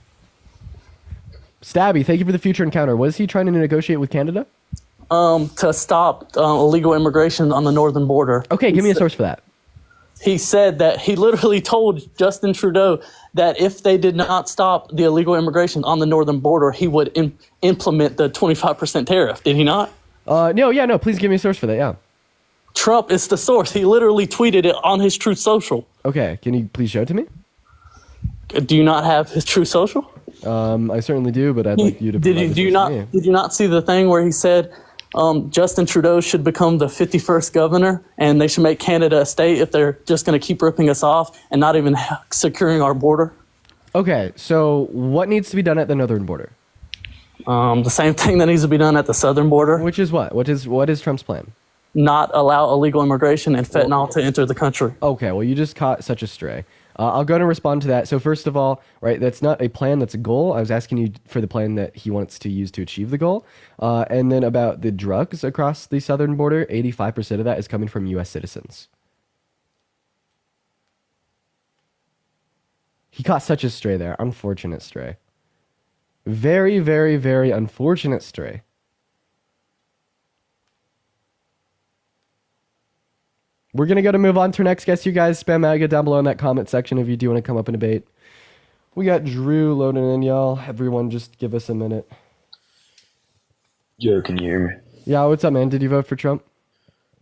Stabby, thank you for the future encounter. Was he trying to negotiate with Canada? To stop illegal immigration on the northern border. Okay, give me a source for that. He said that he literally told Justin Trudeau that if they did not stop the illegal immigration on the northern border, he would implement the 25% tariff. Did he not? No. Please give me a source for that. Yeah. Trump is the source. He literally tweeted it on his Truth Social. Okay, can you please show it to me? Do you not have his Truth Social? I certainly do, but I'd like you to. Did provide you the source to me. Did you not see the thing where he said Justin Trudeau should become the 51st governor, and they should make Canada a state if they're just going to keep ripping us off and not even securing our border? Okay, so what needs to be done at the northern border? The same thing that needs to be done at the southern border. Which is what? What is Trump's plan? Not allow illegal immigration and fentanyl to enter the country. Okay, well, you just caught such a stray. I'll go and respond to that. So first of all, right, that's not a plan, that's a goal. I was asking you for the plan that he wants to use to achieve the goal. And then about the drugs across the southern border, 85% of that is coming from U.S. citizens. He caught such a stray there. Unfortunate stray. Very, very, very unfortunate stray. We're going to move on to our next guest. You guys spam MAGA down below in that comment section if you do want to come up and debate. We got Drew loading in, y'all. Everyone just give us a minute. Yo, can you hear me? Yeah, what's up, man? Did you vote for Trump?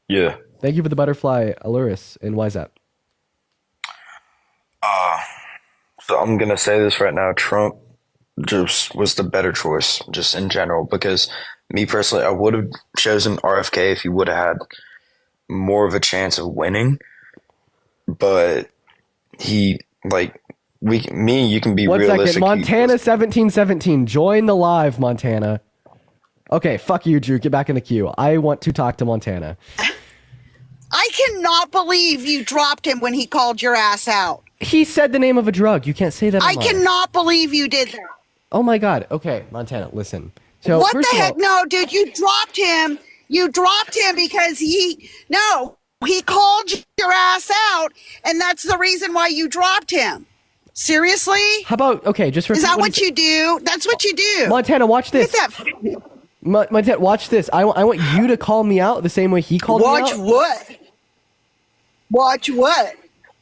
Yeah. Thank you for the butterfly, Aluris. And why is that? So I'm going to say this right now. Trump just was the better choice, just in general, because me personally, I would have chosen RFK if he would have had more of a chance of winning. But he, like, you can be 1 realistic. second. Montana 1717. Join the live, Montana. Okay, fuck you, Drew. Get back in the queue. I want to talk to Montana. I cannot believe you dropped him when he called your ass out. He said the name of a drug. You can't say that. I online. cannot believe you did that. Oh my God. Okay, Montana, listen. So What first the of heck? all- No, dude, you dropped him. You dropped him because he called your ass out, and that's the reason why you dropped him. Seriously? How about, okay, just Is repeat that what he you do? That's what you do. Montana, watch this. Get that. Montana, watch this. I want you to call me out the same way he called me out. Watch what? Watch what?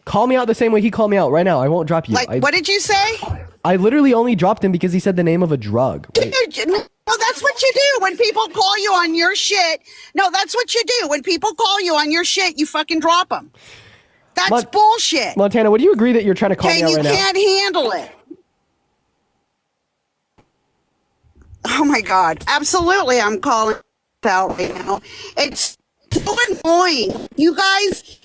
Call me out the same way he called me out right now. I won't drop you. Like, what did you say? I literally only dropped him because he said the name of a drug. Wait. Dude, no, that's what you do when people call you on your shit. No, that's what you do. When people call you on your shit, you fucking drop them. That's bullshit. Montana, would you agree that you're trying to call me Okay, out you right now? can't handle it. Oh my God. Absolutely, I'm calling out right now. It's so annoying. You guys,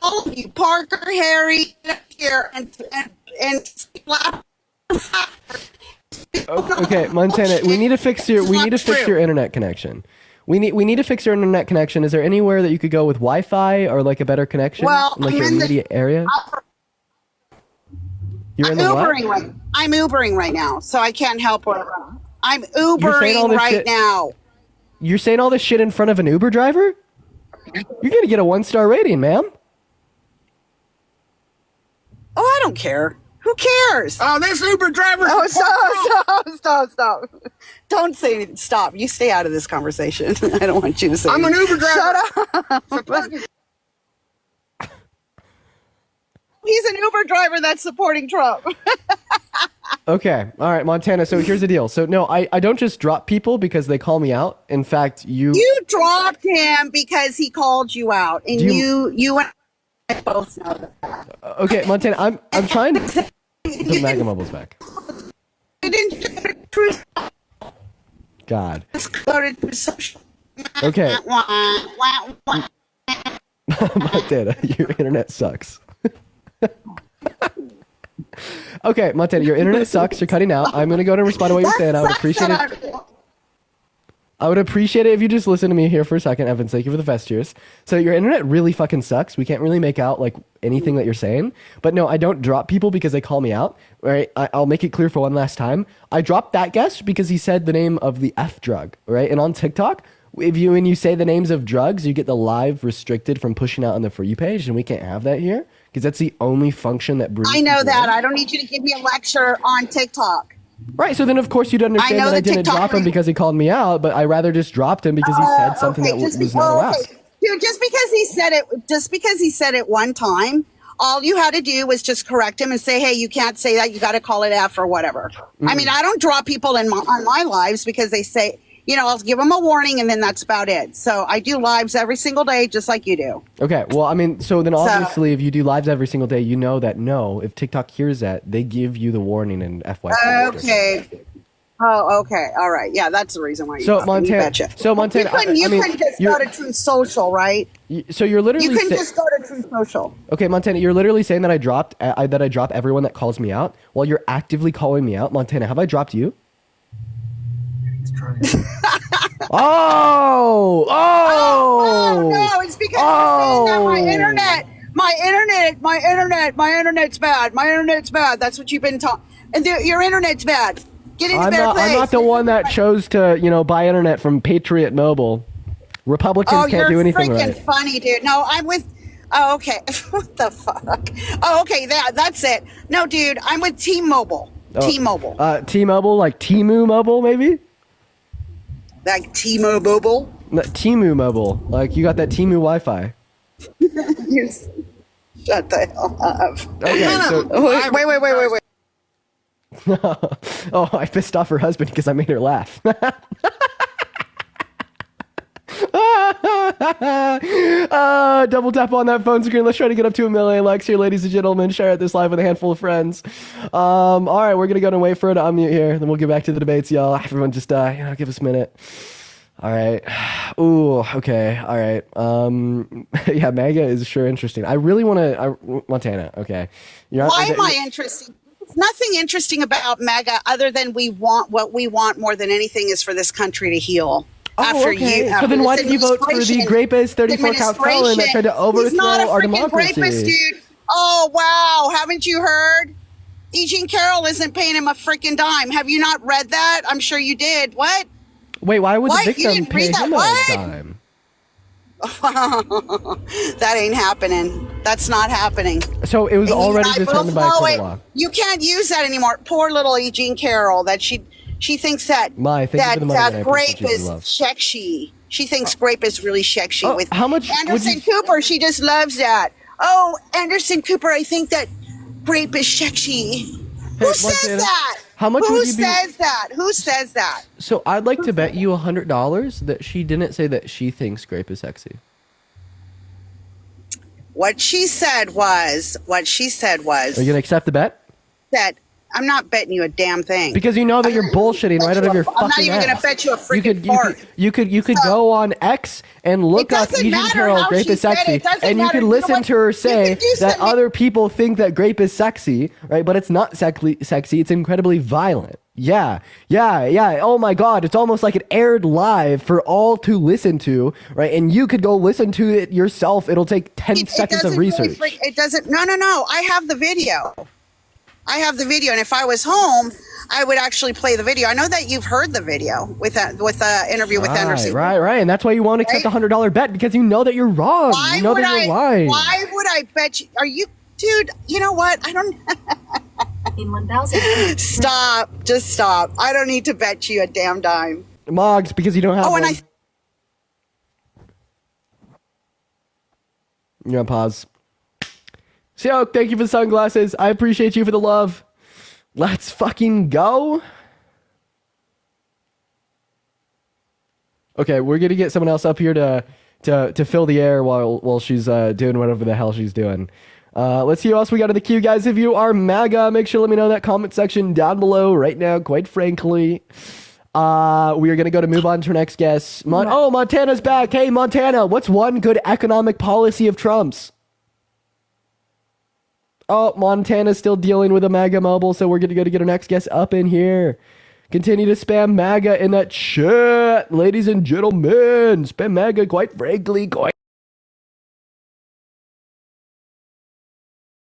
all of you, Parker, Harry, get up here and slap. Okay, Montana, we need to fix your internet connection. We need to fix your internet connection. Is there anywhere that you could go with Wi-Fi or like a better connection? Well, in like I'm your in the- immediate area? You're in the what? I'm Ubering right now, so I can't help what I'm You're saying all Ubering this right shit- now. You're saying all this shit in front of an Uber driver? You're gonna get a 1-star rating, ma'am. Oh, I don't care. Who cares? Oh, this Uber driver. Oh, stop. Don't say anything. Stop. You stay out of this conversation. I don't want you to say I'm an Uber driver. Shut up. He's an Uber driver that's supporting Trump. Okay. All right, Montana. So here's the deal. So no, I don't just drop people because they call me out. In fact, you dropped him because he called you out, and you and I both know that. Okay, Montana. I'm trying to put Mega Mobile's back. You didn't go to truth. God. Go to social. Okay. Montana, your internet sucks. Okay, Montana, your internet sucks. You're cutting out. I'm gonna go and respond to what you're saying. I would appreciate it. I would appreciate it if you just listen to me here for a second, Evan. Thank you for the festures. So your internet really fucking sucks. We can't really make out like anything that you're saying. But no, I don't drop people because they call me out. Right? I'll make it clear for one last time. I dropped that guest because he said the name of the F drug. Right? And on TikTok, when you say the names of drugs, you get the live restricted from pushing out on the For You page, and we can't have that here because that's the only function that brings. I know that. I don't need you to give me a lecture on TikTok. Right, so then of course you'd understand that I didn't drop him because he called me out, but I rather just dropped him because he said something that was not allowed. Dude, just because he said it one time, all you had to do was just correct him and say, hey, you can't say that, you got to call it F or whatever. I mean, I don't drop people on my lives because they say, I'll give them a warning and then that's about it. So I do lives every single day, just like you do. Okay. Well, I mean, so then obviously if you do lives every single day, you know that if TikTok hears that, they give you the warning and FYI. Okay. Oh, okay. All right. Yeah, that's the reason why you Montana, you couldn't just go to Truth Social, right? So you're literally You couldn't just go to Truth Social. Okay, Montana, you're literally saying that I drop everyone that calls me out while you're actively calling me out. Montana, have I dropped you? Oh, no, it's because you're saying that my internet's bad. My internet's bad. That's what you've been talking. And your internet's bad. Get into their place. I'm not the one that chose to, buy internet from Patriot Mobile. Republicans can't do anything right. Oh, you're freaking funny, dude. No, I'm with. Oh, okay. What the fuck? Oh, okay. That's it. No, dude, I'm with T-Mobile. T-Mobile. T-Mobile, like Temu Mobile, maybe? Like T-Mobile? Temu Mobile. Like you got that Temu Wi-Fi. Shut the hell up. Okay, so wait. Oh, I pissed off her husband because I made her laugh. Double tap on that phone screen. Let's try to get up to 1 million likes here, ladies and gentlemen. Share this live with a handful of friends. All right, we're gonna go and wait for her to unmute here. Then we'll get back to the debates, y'all. Everyone, just give us a minute. All right. Ooh. Okay. All right. Yeah, MAGA is sure interesting. I really want to. Montana. Okay. Why am I interesting? There's nothing interesting about MAGA other than what we want more than anything is for this country to heal. So then why did you vote for the rapist 34-count felon that tried to overthrow our democracy? He's not a freaking rapist, dude. Oh, wow. Haven't you heard? E. Jean Carroll isn't paying him a freaking dime. Have you not read that? I'm sure you did. What? Wait, why would the victim pay him a dime? That ain't happening. That's not happening. So it was already determined by a court of law. You can't use that anymore. Poor little E. Jean Carroll, that she thinks that grape is sexy. She thinks grape is really sexy. With how much Anderson Cooper, she just loves that. Oh, Anderson Cooper, I think that grape is sexy. Who says that? How much Who would you be? says that? Who says that? So I'd like to bet you $100 that she didn't say that she thinks grape is sexy. What she said was. Are you gonna accept the bet? That I'm not betting you a damn thing. Because you know that you're bullshitting right out of your fucking I'm not even ass. gonna bet you a freaking fart. You could go on X and look up E. Jean Carroll grape is sexy, and you could listen to her say that other people think that grape is sexy, right? But it's not sexy. It's incredibly violent. Yeah. Oh my God, it's almost like it aired live for all to listen to, right? And you could go listen to it yourself. It'll take 10 seconds of research. It doesn't. No. I have the video. And if I was home, I would actually play the video. I know that you've heard the video with the interview with Anderson. Right. And that's why you won't accept the $100 bet, because you know that you're wrong. You know that you're lying. Why would I bet you? Are you, dude? You know what? I don't. 1,000. Stop. Just stop. I don't need to bet you a damn dime. Moggs, because you don't have. Oh, and one. You gonna pause. So, thank you for the sunglasses. I appreciate you for the love. Let's fucking go. Okay, we're gonna get someone else up here to fill the air while she's doing whatever the hell she's doing. Let's see who else we got in the queue, guys. If you are MAGA, make sure to let me know in that comment section down below right now, quite frankly. We are going to move on to our next guest. Montana's back. Hey, Montana, what's one good economic policy of Trump's? Oh, Montana's still dealing with a MAGA mobile, so we're going to go to get our next guest up in here. Continue to spam MAGA in that chat, ladies and gentlemen. Spam MAGA, quite frankly,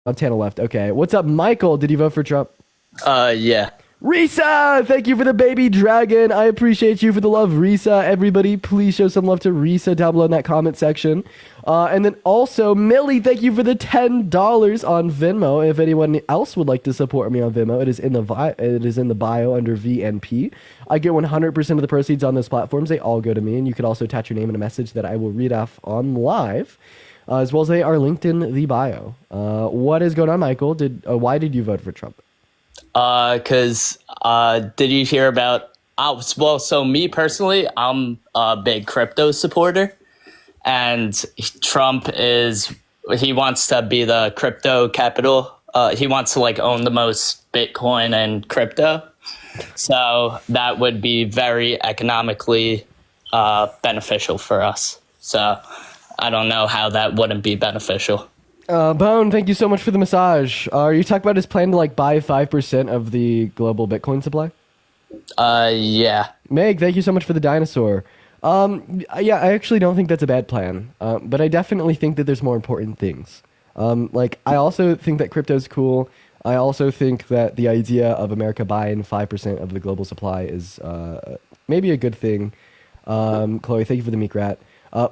Montana left. Okay. What's up, Michael? Did you vote for Trump? Yeah. Risa, thank you for the baby dragon. I appreciate you for the love, Risa. Everybody, please show some love to Risa down below in that comment section. And then also, Millie, thank you for the $10 on Venmo. If anyone else would like to support me on Venmo, it is in the bio under VNP. I get 100% of the proceeds on those platforms. They all go to me, and you could also attach your name in a message that I will read off on live. As well as they are linked in the bio. What is going on, Michael? Why did you vote for Trump? Because did you hear about? So me personally, I'm a big crypto supporter, and Trump he wants to be the crypto capital. He wants to own the most Bitcoin and crypto, so that would be very economically beneficial for us. So. I don't know how that wouldn't be beneficial. Bone, thank you so much for the massage. Are you talking about his plan to buy 5% of the global Bitcoin supply? Yeah. Meg, thank you so much for the dinosaur. Yeah, I actually don't think that's a bad plan. But I definitely think that there's more important things. I also think that crypto's cool. I also think that the idea of America buying 5% of the global supply is maybe a good thing. Chloe, thank you for the meek rat.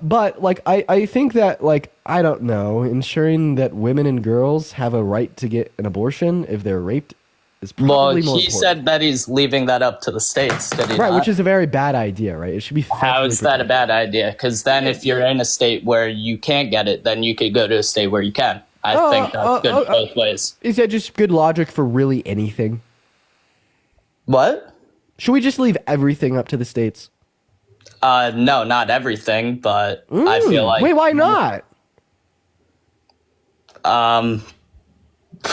But I think that I don't know, ensuring that women and girls have a right to get an abortion if they're raped is probably more important. He said that he's leaving that up to the states, did he right, not? which is a very bad idea, right? It should be. How is that a bad idea? Because then if you're in a state where you can't get it, then you could go to a state where you can. I think that's good both ways. Is that just good logic for really anything? What? Should we just leave everything up to the states? No, not everything, but I feel like... Wait, why not?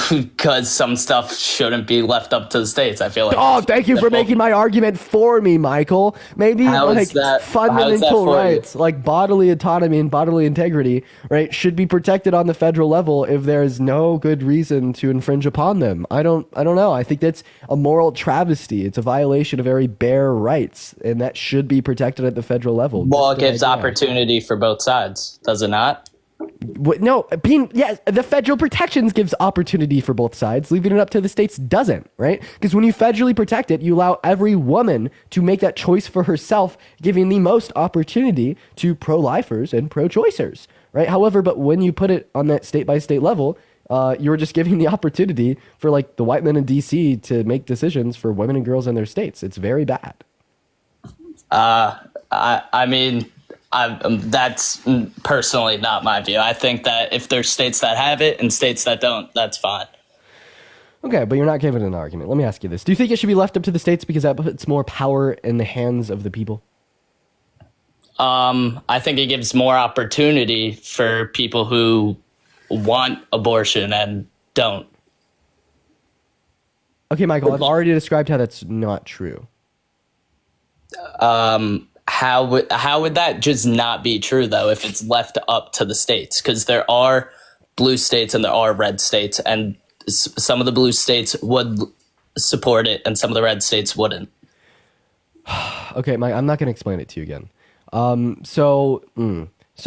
Because some stuff shouldn't be left up to the states, I feel like. Oh, thank you for making my argument for me, Michael. Maybe fundamental rights like bodily autonomy and bodily integrity, right, should be protected on the federal level if there is no good reason to infringe upon them. I don't know. I think that's a moral travesty. It's a violation of very bare rights, and that should be protected at the federal level. Well, it gives opportunity for both sides, does it not? No, the federal protections gives opportunity for both sides. Leaving it up to the states doesn't, right? Because when you federally protect it, you allow every woman to make that choice for herself, giving the most opportunity to pro-lifers and pro-choicers, right? However, but when you put it on that state-by-state level, you're just giving the opportunity for like the white men in D.C. to make decisions for women and girls in their states. It's very bad. I mean... that's personally not my view. I think that if there's states that have it and states that don't, that's fine. Okay, but you're not giving an argument. Let me ask you this. Do you think it should be left up to the states because that puts more power in the hands of the people? I think it gives more opportunity for people who want abortion and don't. Okay, Michael, I've already described how that's not true. How would that just not be true, though, if it's left up to the states? Because there are blue states and there are red states, and some of the blue states would support it and some of the red states wouldn't. Okay, Mike, I'm not going to explain it to you again. So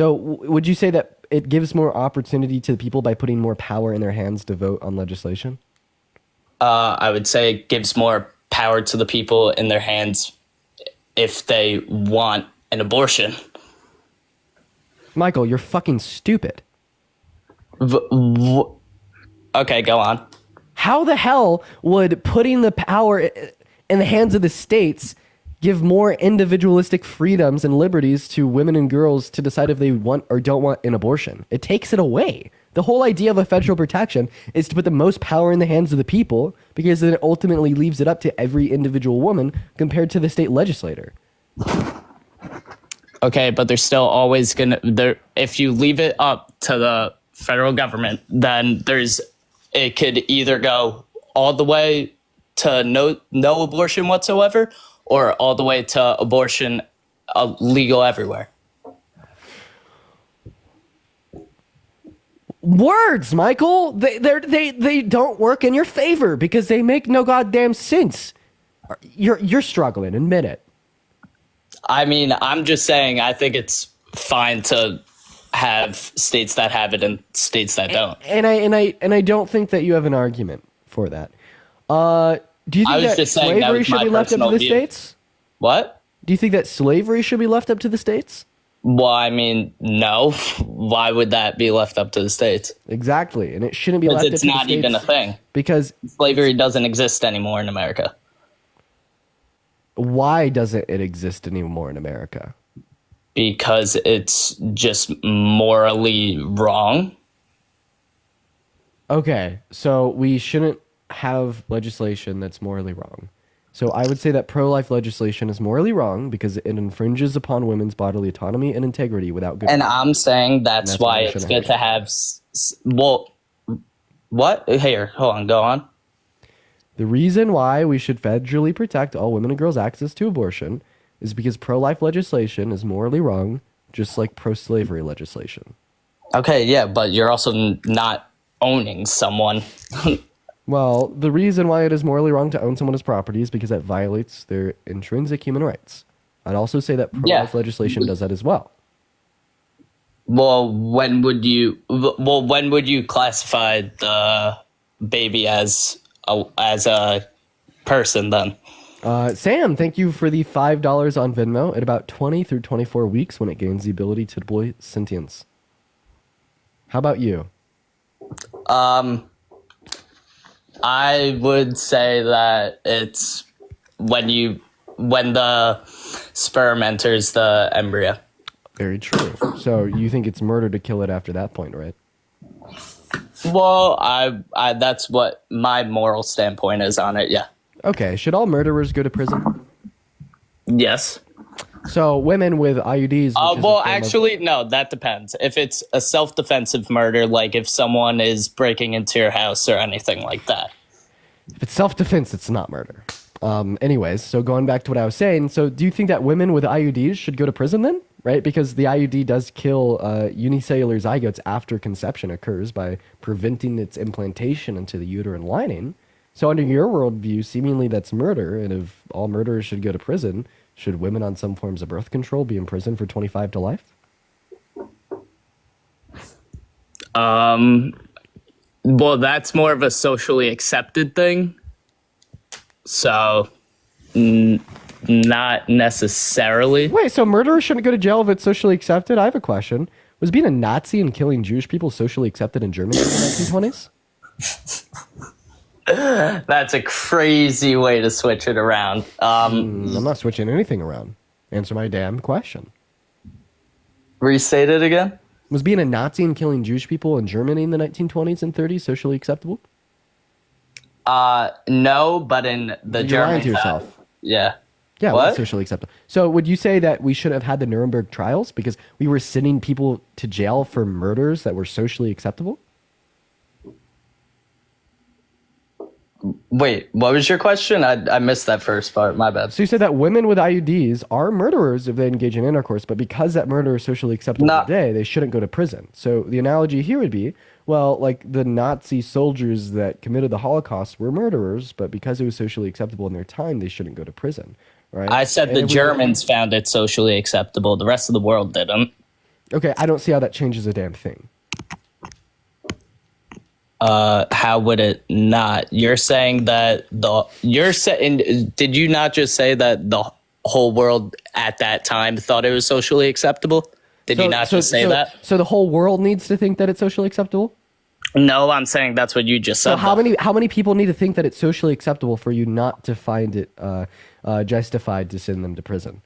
would you say that it gives more opportunity to the people by putting more power in their hands to vote on legislation? I would say it gives more power to the people in their hands if they want an abortion. Michael, you're fucking stupid. Okay, go on. How the hell would putting the power in the hands of the states give more individualistic freedoms and liberties to women and girls to decide if they want or don't want an abortion? It takes it away. The whole idea of a federal protection is to put the most power in the hands of the people, because then it ultimately leaves it up to every individual woman compared to the state legislator. Okay, but there's still always if you leave it up to the federal government, then it could either go all the way to no abortion whatsoever, or all the way to abortion legal everywhere. Words, Michael, they don't work in your favor because they make no goddamn sense. You're struggling, admit it. I mean, I'm just saying, I think it's fine to have states that have it and states that don't. And I don't think that you have an argument for that. Do you think that slavery should be left up to the states? What? Do you think that slavery should be left up to the states? Well, I mean, no. Why would that be left up to the states? Exactly, and it shouldn't be left up to the states. It's not even a thing. Because slavery doesn't exist anymore in America. Why doesn't it exist anymore in America? Because it's just morally wrong. Okay, so we shouldn't have legislation that's morally wrong. So I would say that pro-life legislation is morally wrong because it infringes upon women's bodily autonomy and integrity without good. And I'm saying that's why it's good to have. Well, what? Here, hold on, go on. The reason why we should federally protect all women and girls' access to abortion is because pro-life legislation is morally wrong, just like pro-slavery legislation. Okay, yeah, but you're also not owning someone. Well, the reason why it is morally wrong to own someone's property is because that violates their intrinsic human rights. I'd also say that pro-life legislation does that as well. Well, when would you classify the baby as a person then? Sam, thank you for the $5 on Venmo. At about 20 through 24 weeks when it gains the ability to deploy sentience. How about you? I would say that it's when the sperm enters the embryo. Very true. So you think it's murder to kill it after that point, right? Well, I that's what my moral standpoint is on it, yeah. Okay, should all murderers go to prison? Yes. So women with IUDs... well, actually, no, that depends. If it's a self-defensive murder, like if someone is breaking into your house or anything like that. If it's self-defense, it's not murder. Anyways, so going back to what I was saying, so do you think that women with IUDs should go to prison then? Right? Because the IUD does kill unicellular zygotes after conception occurs by preventing its implantation into the uterine lining. So under your worldview, seemingly that's murder, and if all murderers should go to prison, should women on some forms of birth control be in prison for 25 to life? Well, that's more of a socially accepted thing. So, not necessarily. Wait, so murderers shouldn't go to jail if it's socially accepted? I have a question. Was being a Nazi and killing Jewish people socially accepted in Germany in the 1920s? That's a crazy way to switch it around. I'm not switching anything around. Answer my damn question. Restate it again? Was being a Nazi and killing Jewish people in Germany in the 1920s and 30s socially acceptable? No, but in the German... You're lying to yourself. Yeah. Yeah, what? well, socially acceptable. So would you say that we should have had the Nuremberg trials because we were sending people to jail for murders that were socially acceptable? Wait, what was your question? I missed that first part. My bad. So you said that women with IUDs are murderers if they engage in intercourse, but because that murder is socially acceptable today, they shouldn't go to prison. So the analogy here would be, well, like the Nazi soldiers that committed the Holocaust were murderers, but because it was socially acceptable in their time, they shouldn't go to prison, right? I said the Germans found it socially acceptable. The rest of the world didn't. Okay, I don't see how that changes a damn thing. How would it not? You're saying that did you not just say that the whole world at that time thought it was socially acceptable? Did you not just say that? So the whole world needs to think that it's socially acceptable? No, I'm saying that's what you just said. So how many people need to think that it's socially acceptable for you not to find it justified to send them to prison?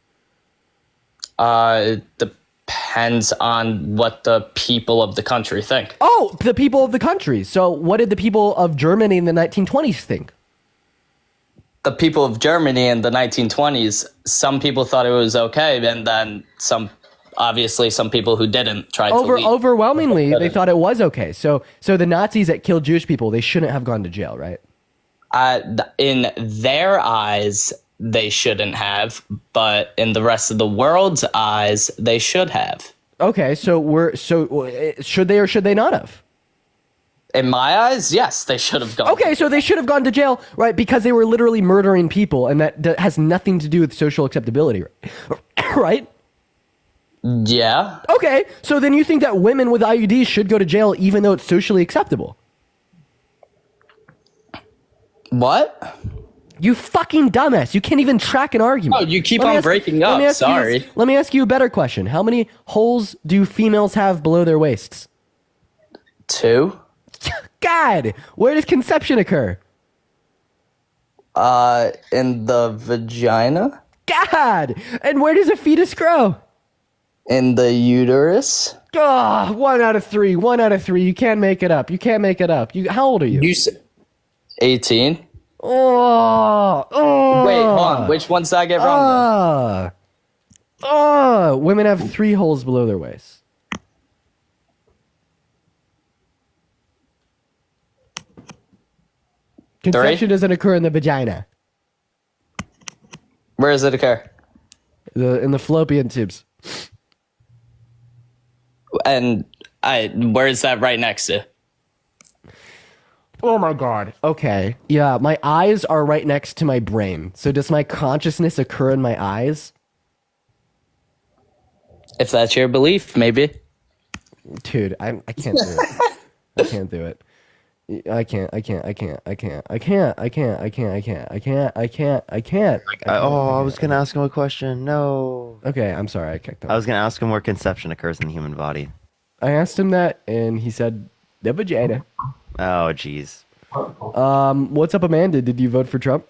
It depends on what the people of the country think. Oh, the people of the country. So what did the people of Germany in the 1920s think? The people of Germany in the 1920s, some people thought it was okay, and then obviously some people who didn't try to leave. Overwhelmingly, they thought it was okay. So the Nazis that killed Jewish people, they shouldn't have gone to jail, right? In their eyes, they shouldn't have, but in the rest of the world's eyes, they should have. Okay, so should they or should they not have? In my eyes, yes, they should have gone. Okay, so they should have gone to jail, right? Because they were literally murdering people, and that has nothing to do with social acceptability, right? Yeah. Okay, so then you think that women with IUDs should go to jail even though it's socially acceptable? What? You fucking dumbass. You can't even track an argument. Oh, you keep on breaking up. Sorry. Let me ask you a better question. How many holes do females have below their waists? 2. God, where does conception occur? In the vagina. God, and where does a fetus grow? In the uterus. Oh, 1 out of 3. 1 out of 3. You can't make it up. You can't make it up. How old are you? 18. Oh. Wait, hold on. Which ones did I get wrong? Women have 3 holes below their waist. Conception doesn't occur in the vagina. Where does it occur? In the fallopian tubes. And where is that right next to? Oh my God. Okay. Yeah, my eyes are right next to my brain. So does my consciousness occur in my eyes? If that's your belief, maybe. Dude, I can't do it. I can't do it. I can't. I was gonna ask him a question. No. Okay, I'm sorry. I kicked him. I was gonna ask him where conception occurs in the human body. I asked him that, and he said the vagina. Oh, jeez. What's up, Amanda? Did you vote for Trump?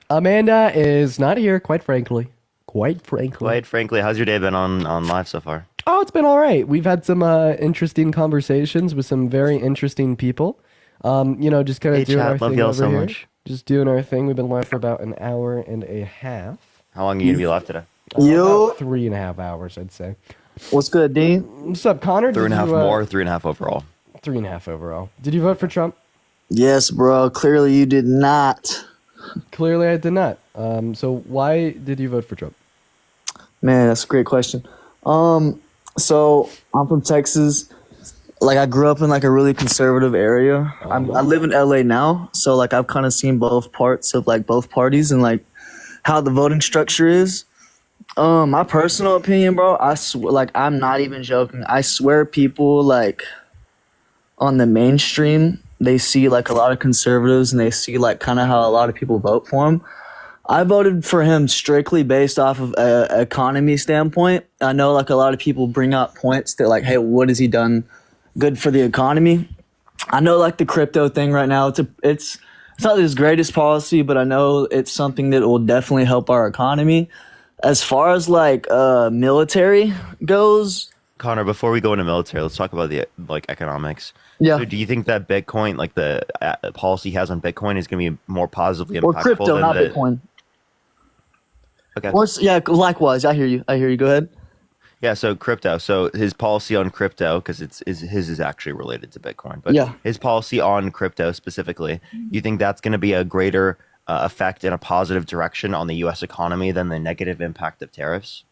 Amanda is not here, quite frankly. Quite frankly, how's your day been on live so far? Oh, it's been all right. We've had some interesting conversations with some very interesting people. Just kind of doing our thing over here. Much. Just doing our thing. We've been live for about an hour and a half. How long are you gonna be live today? About 3.5 hours, I'd say. What's good, Dean? What's up, Connor? 3.5 more, 3.5 overall. 3.5 overall. Did you vote for Trump? Yes, bro. Clearly you did not. Clearly I did not. So why did you vote for Trump? Man, that's a great question. So I'm from Texas. Like, I grew up in like a really conservative area. I live in LA now, so like I've kind of seen both parts of like both parties and like how the voting structure is. My personal opinion, bro, I'm not even joking. I swear people like on the mainstream, they see like a lot of conservatives and they see like kind of how a lot of people vote for him. I voted for him strictly based off of an economy standpoint. I know like a lot of people bring up points that like, hey, what has he done good for the economy? I know like the crypto thing right now, it's not his greatest policy, but I know it's something that will definitely help our economy. As far as like military goes, Connor, before we go into military, let's talk about the like economics. Yeah. So do you think that Bitcoin, like the policy he has on Bitcoin, is going to be more positively impactful? Or crypto, not Bitcoin. Okay. Yeah, likewise. I hear you. Go ahead. Yeah, so crypto. So his policy on crypto, because his is actually related to Bitcoin, but yeah, his policy on crypto specifically, you think that's going to be a greater effect in a positive direction on the U.S. economy than the negative impact of tariffs?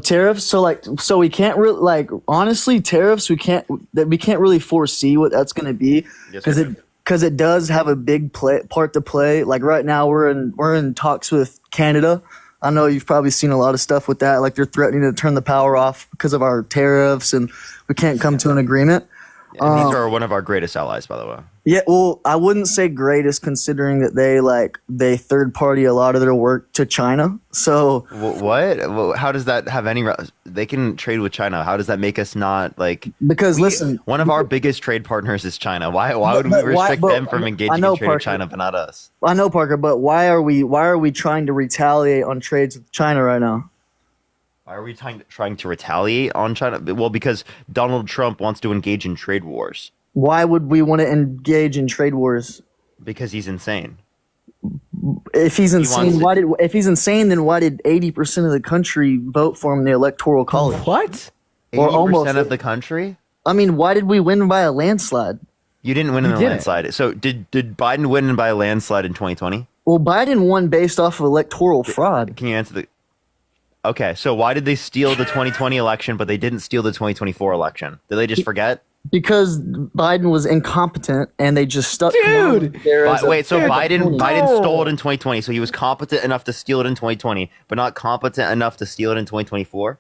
So we can't really like honestly tariffs. We can't really foresee what that's going to be because it does have a big part to play. Like right now we're in talks with Canada. I know you've probably seen a lot of stuff with that. Like they're threatening to turn the power off because of our tariffs, and we can't come to an agreement. And these are one of our greatest allies, by the way. Yeah, well, I wouldn't say greatest considering that they third party a lot of their work to China. So What? How does that have any? They can trade with China. How does that make us not like? Because listen, one of our biggest trade partners is China. Why would we restrict them from engaging in trade with China, but not us? I know, Parker, but why are we trying to retaliate on trades with China right now? Why are we trying to retaliate on China? Well, because Donald Trump wants to engage in trade wars. Why would we want to engage in trade wars? Because he's insane. If he's insane, if he's insane, then why did 80% of the country vote for him in the electoral college? What? 80% of the country? I mean, why did we win by a landslide? You didn't win in a landslide. So did Biden win by a landslide in 2020? Well, Biden won based off of electoral fraud. Can you answer the? Okay, so why did they steal the 2020 election, but they didn't steal the 2024 election? Did they just forget? Because Biden was incompetent, and they just stuck. Dude, Biden stole it in 2020, so he was competent enough to steal it in 2020, but not competent enough to steal it in 2024.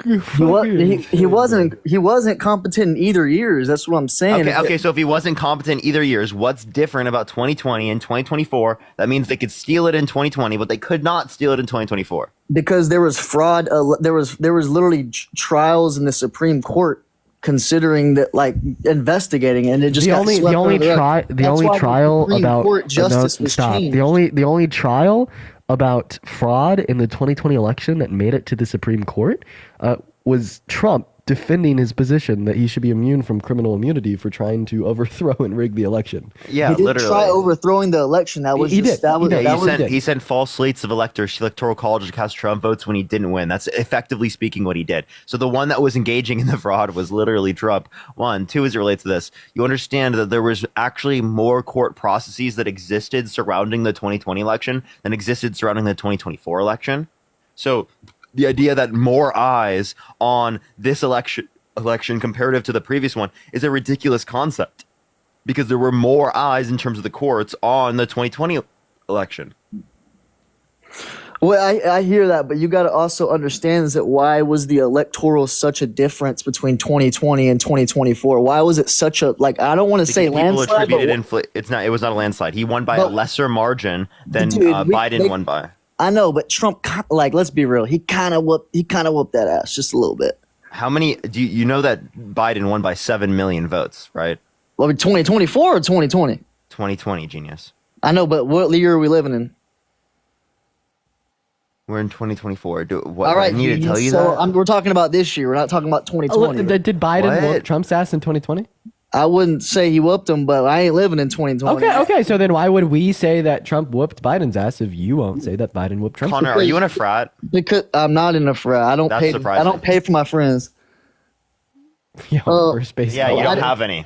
He wasn't competent in either years. That's what I'm saying. Okay. So if he wasn't competent either years, what's different about 2020 and 2024? That means they could steal it in 2020, but they could not steal it in 2024. Because there was fraud. There was literally trials in the Supreme Court considering that, like, investigating, and it just the only trial about justice was changed. The only trial about fraud in the 2020 election that made it to the Supreme Court was Trump defending his position that he should be immune from criminal immunity for trying to overthrow and rig the election. Yeah, he didn't literally. try overthrowing the election. That was He sent false slates of electoral college to cast Trump votes when he didn't win. That's effectively speaking what he did. So the one that was engaging in the fraud was literally Trump. One, two, as it relates to this, you understand that there was actually more court processes that existed surrounding the 2020 election than existed surrounding the 2024 election. So the idea that more eyes on this election comparative to the previous one is a ridiculous concept, because there were more eyes in terms of the courts on the 2020 election. Well, I hear that, but you got to also understand is that why was the electoral such a difference between 2020 and 2024? Why was it such a, like, I don't want to say landslide, it was not a landslide. He won by a lesser margin than Biden won by. I know, but Trump, like, let's be real, he kind of whooped that ass just a little bit. How many? Do you know that Biden won by 7 million votes, right? Well, 2024 or 2020? 2020, genius. I know, but what year are we living in? We're in 2024. All right, I need to tell you so that? we're talking about this year. We're not talking about 2020. Did Biden whoop Trump's ass in 2020? I wouldn't say he whooped him, but I ain't living in 2020. Okay. So then why would we say that Trump whooped Biden's ass if you won't say that Biden whooped Trump's ass? Connor, are you in a frat? Because I'm not in a frat. I don't pay for my friends. Yo, first base. Yeah, you don't have any.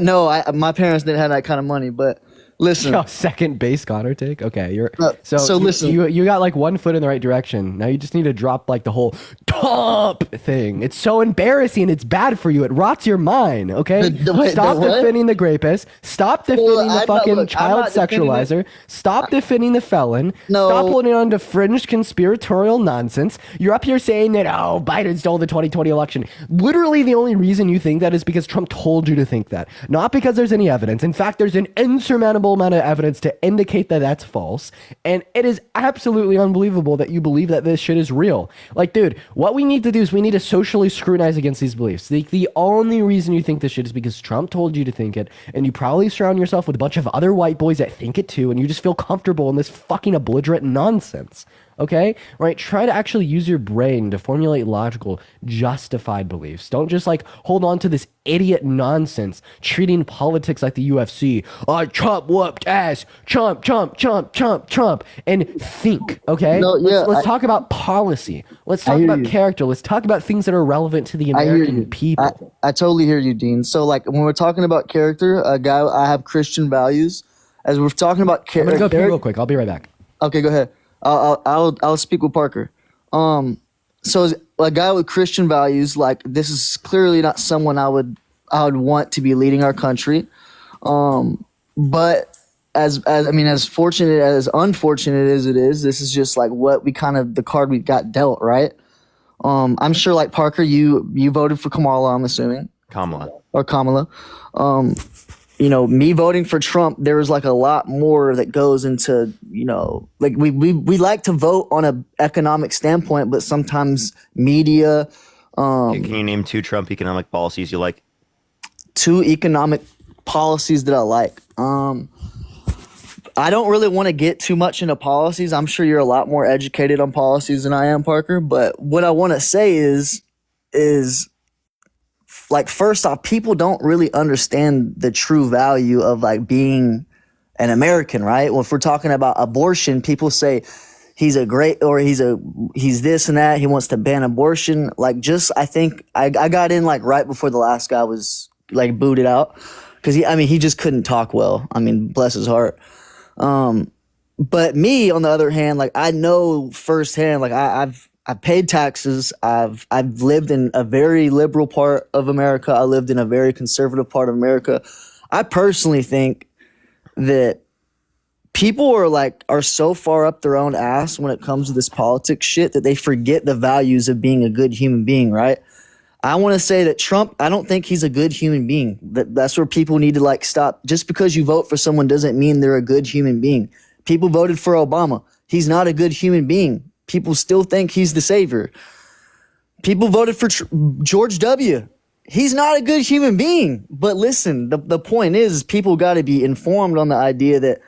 No, my parents didn't have that kind of money, but listen. Yo, second base Connor take. Okay, you're so listen. You got like 1 foot in the right direction. Now you just need to drop like the whole top thing. It's so embarrassing. It's bad for you. It rots your mind. Okay, stop defending the rapist. Stop defending the fucking child sexualizer. Stop defending the felon. No. Stop holding on to fringe conspiratorial nonsense. You're up here saying that Biden stole the 2020 election. Literally, the only reason you think that is because Trump told you to think that, not because there's any evidence. In fact, there's an insurmountable amount of evidence to indicate that that's false, and it is absolutely unbelievable that you believe that this shit is real. Like, dude, what we need to do is we need to socially scrutinize against these beliefs. The only reason you think this shit is because Trump told you to think it, and you probably surround yourself with a bunch of other white boys that think it too, and you just feel comfortable in this fucking belligerent nonsense. Okay? Right? Try to actually use your brain to formulate logical, justified beliefs. Don't just like hold on to this idiot nonsense, treating politics like the UFC. Trump whooped ass. Trump, and think, okay? No, yeah, let's talk about policy. Let's talk about character. Let's talk about things that are relevant to the American people. I totally hear you, Dean. So, like, when we're talking about character, I have Christian values. As we're talking about character, I'm gonna go pee real quick. I'll be right back. Okay, go ahead. I'll speak with Parker. So as a guy with Christian values, like, this is clearly not someone I would want to be leading our country. But as fortunate as unfortunate as it is, this is just like what we kind of the card we got dealt, right? I'm sure like Parker, you voted for Kamala, I'm assuming. Kamala. Me voting for Trump, there was like a lot more that goes into, like we like to vote on an economic standpoint, but sometimes media. Can you name 2 Trump economic policies you like? 2 economic policies that I like. I don't really want to get too much into policies. I'm sure you're a lot more educated on policies than I am, Parker. But what I want to say is like, first off, people don't really understand the true value of like being an American, right? Well, if we're talking about abortion, people say he's this and that. He wants to ban abortion. Like, I think I got in like right before the last guy was like booted out because he just couldn't talk well. I mean, bless his heart. But me, on the other hand, like I know firsthand, like I've paid taxes. I've lived in a very liberal part of America. I lived in a very conservative part of America. I personally think that people are so far up their own ass when it comes to this politics shit that they forget the values of being a good human being, right? I want to say that Trump, I don't think he's a good human being. That's where people need to like stop. Just because you vote for someone doesn't mean they're a good human being. People voted for Obama. He's not a good human being. People still think he's the savior. People voted for George W. He's not a good human being. But listen, the point is people got to be informed on the idea that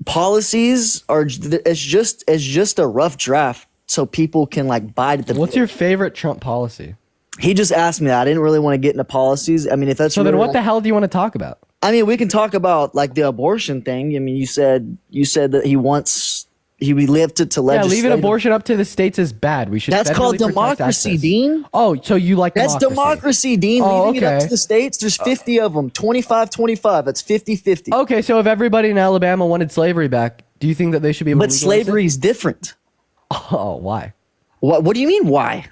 policies are it's just a rough draft so people can like bite at the. What's your favorite Trump policy? He just asked me that. I didn't really want to get into policies. I mean, if that's so, then what the hell do you want to talk about? I mean, we can talk about like the abortion thing. I mean, you said that he lived to legislate. Yeah, leaving abortion up to the states is bad. We should. That's called democracy, Dean. Oh, so you like that's democracy, Dean. Leaving it up to the states. There's 50 of them. 25-25. That's 50-50. Okay, so if everybody in Alabama wanted slavery back, do you think that they should be able to legalize slavery is different. Oh, why? What do you mean why?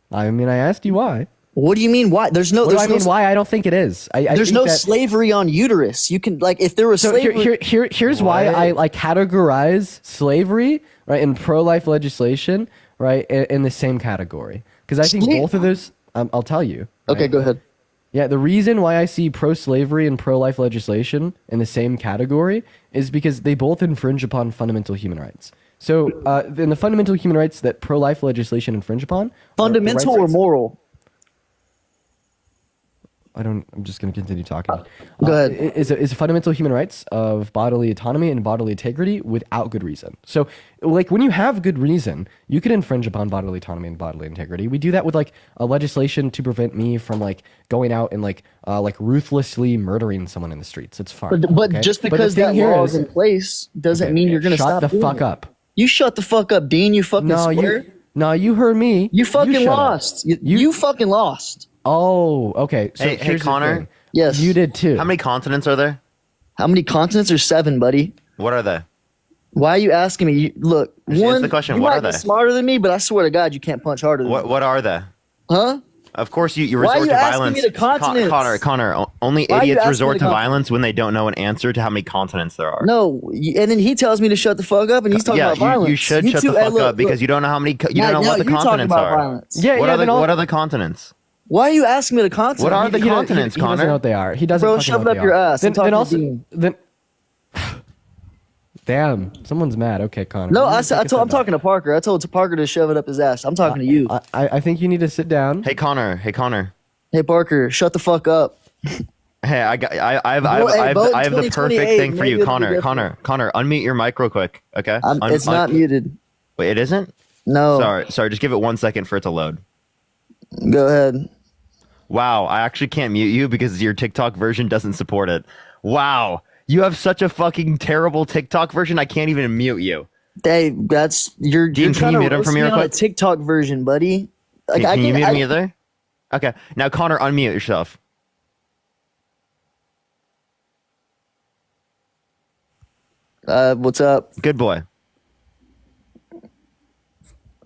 I mean, I asked you why. What do you mean why? There's no. Why? I don't think it is. There's no slavery on uterus. You can like if there was slavery. Here's why I like categorize slavery right in pro-life legislation right in the same category because I think both of those. I'll tell you. Okay, right? go ahead. Yeah, the reason why I see pro-slavery and pro-life legislation in the same category is because they both infringe upon fundamental human rights. So, in the fundamental human rights that pro-life legislation infringe upon, fundamental or moral? I'm just going to continue talking. Go ahead. Is fundamental human rights of bodily autonomy and bodily integrity without good reason. So, like when you have good reason, you can infringe upon bodily autonomy and bodily integrity. We do that with like a legislation to prevent me from like going out and like ruthlessly murdering someone in the streets. It's fine. But okay? Just because that law is in place doesn't mean you're going to stop. Shut the fuck up. You shut the fuck up, Dean. You fucking square. No, you heard me. You fucking lost. You fucking lost. Oh, okay. So hey, Connor. Yes. You did too. How many continents are there? How many continents are 7, buddy? What are they? Why are you asking me? Look, Answer the question. You What might are they? be smarter than me, but I swear to God, you can't punch harder than me. What are they? Huh? Of course, you Why are resort you to asking violence. me the continents? Connor, only Why are you idiots asking resort me to the violence when they don't know an answer to how many continents there are. No, and then he tells me to shut the fuck up, and he's talking about violence. You should shut the fuck up because you don't know how many. You don't know what the continents are. Violence. Yeah, what are the continents? Why are you asking me the continents? What are the continents, he Connor? doesn't know what they are. He doesn't. Bro, shove it up your ass. Damn, someone's mad. Okay, Connor. No, I'm talking to Parker. I told Parker to shove it up his ass. I'm talking to you. I think you need to sit down. Hey, Connor. Hey, Parker, shut the fuck up. Hey, I have the perfect thing for you, Connor. Connor, unmute your mic real quick, okay? It's not muted. Wait, it isn't? No. Sorry. Just give it 1 second for it to load. Go ahead. Wow, I actually can't mute you because your TikTok version doesn't support it. Wow, you have such a fucking terrible TikTok version. I can't even mute you. Hey, you're Dean, trying can you to mute him roast from me your on a TikTok version, buddy. Like, can you mute me there? Okay, now Connor, unmute yourself. What's up? Good boy.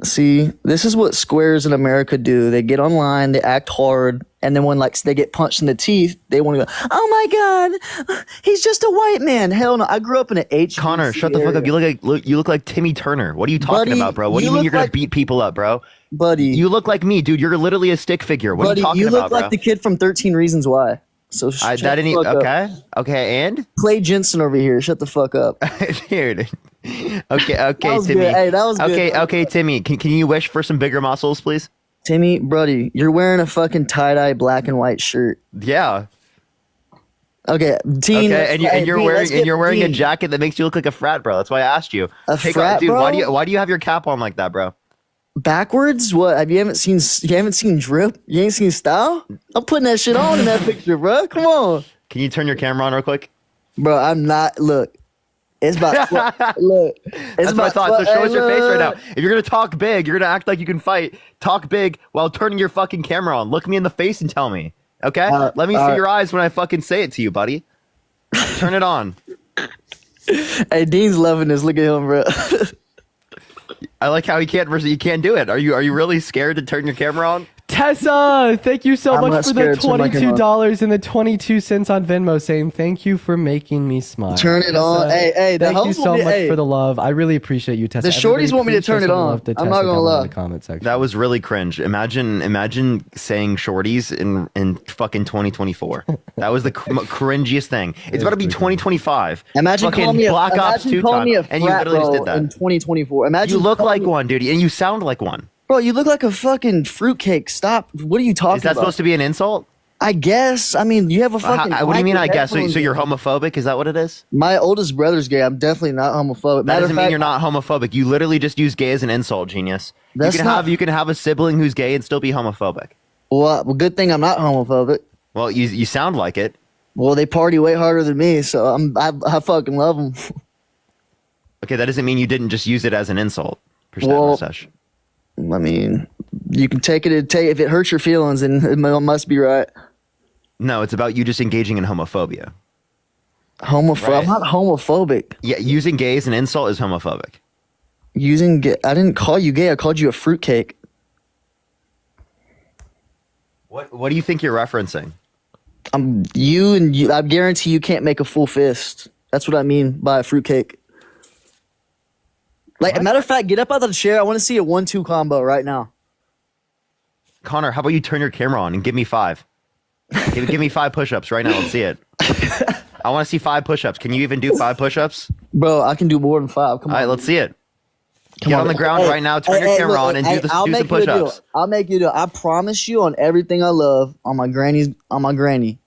See, this is what squares in America do. They get online, they act hard, And then when like they get punched in the teeth, they want to go, oh my God, he's just a white man. Hell no. I grew up in an H. Connor, shut the fuck up. You look like Timmy Turner. What are you talking about, bro? What do you mean you're gonna beat people up, bro? Buddy, you look like me, dude. You're literally a stick figure. What are you talking about, bro? You look like the kid from 13 Reasons Why. So that didn't okay, and Clay Jensen over here. Shut the fuck up, dude. Okay, Timmy. Good. Hey, that was good. Okay, Timmy. Can you wish for some bigger muscles, please? Timmy, buddy, you're wearing a fucking tie-dye black and white shirt. Yeah. Okay, Dean. Okay, and you're wearing a jacket that makes you look like a frat bro. That's why I asked you. Dude, bro? Why do you have your cap on like that, bro? Backwards? What? You haven't seen drip? You ain't seen style? I'm putting that shit on in that picture, bro. Come on. Can you turn your camera on real quick? Bro, I'm not. Look. It's about look. That's what I thought. So show us your face right now. If you're gonna talk big, you're gonna act like you can fight. Talk big while turning your fucking camera on. Look me in the face and tell me. Okay? Let me see your eyes when I fucking say it to you, buddy. Turn it on. Hey, Dean's loving this. Look at him, bro. I like how you can't do it. Are you really scared to turn your camera on? Tessa, thank you so much for the $22 and the 22 cents on Venmo, saying thank you for making me smile. Turn it on. Hey, thank you so much for the love. I really appreciate you, Tessa. The shorties want me to turn it on. I'm not gonna lie. In the comment section. That was really cringe. Imagine saying shorties in fucking 2024. That was the cringiest thing. It's about to be 2025. Imagine calling me Black Ops 2 calling me a frat and you literally just did bro that in 2024. Imagine you look like one, dude, and you sound like one. Bro, you look like a fucking fruitcake. Stop. What are you talking about? Is that supposed to be an insult? I guess. I mean, you have a fucking. What do you mean? I guess. So you're homophobic? Is that what it is? My oldest brother's gay. I'm definitely not homophobic. That doesn't mean you're not homophobic. You literally just use gay as an insult, genius. You can have a sibling who's gay and still be homophobic. Well, good thing I'm not homophobic. Well, you sound like it. Well, they party way harder than me, so I fucking love them. Okay, that doesn't mean you didn't just use it as an insult. Mustache. I mean, you can take it if it hurts your feelings, then it must be right. No, it's about you just engaging in homophobia. Right. I'm not homophobic. Yeah, using gay as an insult is homophobic. Using gay, I didn't call you gay. I called you a fruitcake. What do you think you're referencing? I guarantee you can't make a full fist. That's what I mean by a fruitcake. Like, a matter of fact, get up out of the chair. I want to see a 1-2 combo right now. Connor, how about you turn your camera on and give me 5? give me 5 push-ups right now. Let's see it. I want to see 5 push-ups. Can you even do 5 push-ups? Bro, I can do more than 5. Come on. All right, let's see it. Get on the ground right now. Turn your camera on and do some push-ups. I'll make you do it. I promise you on everything I love, on my granny.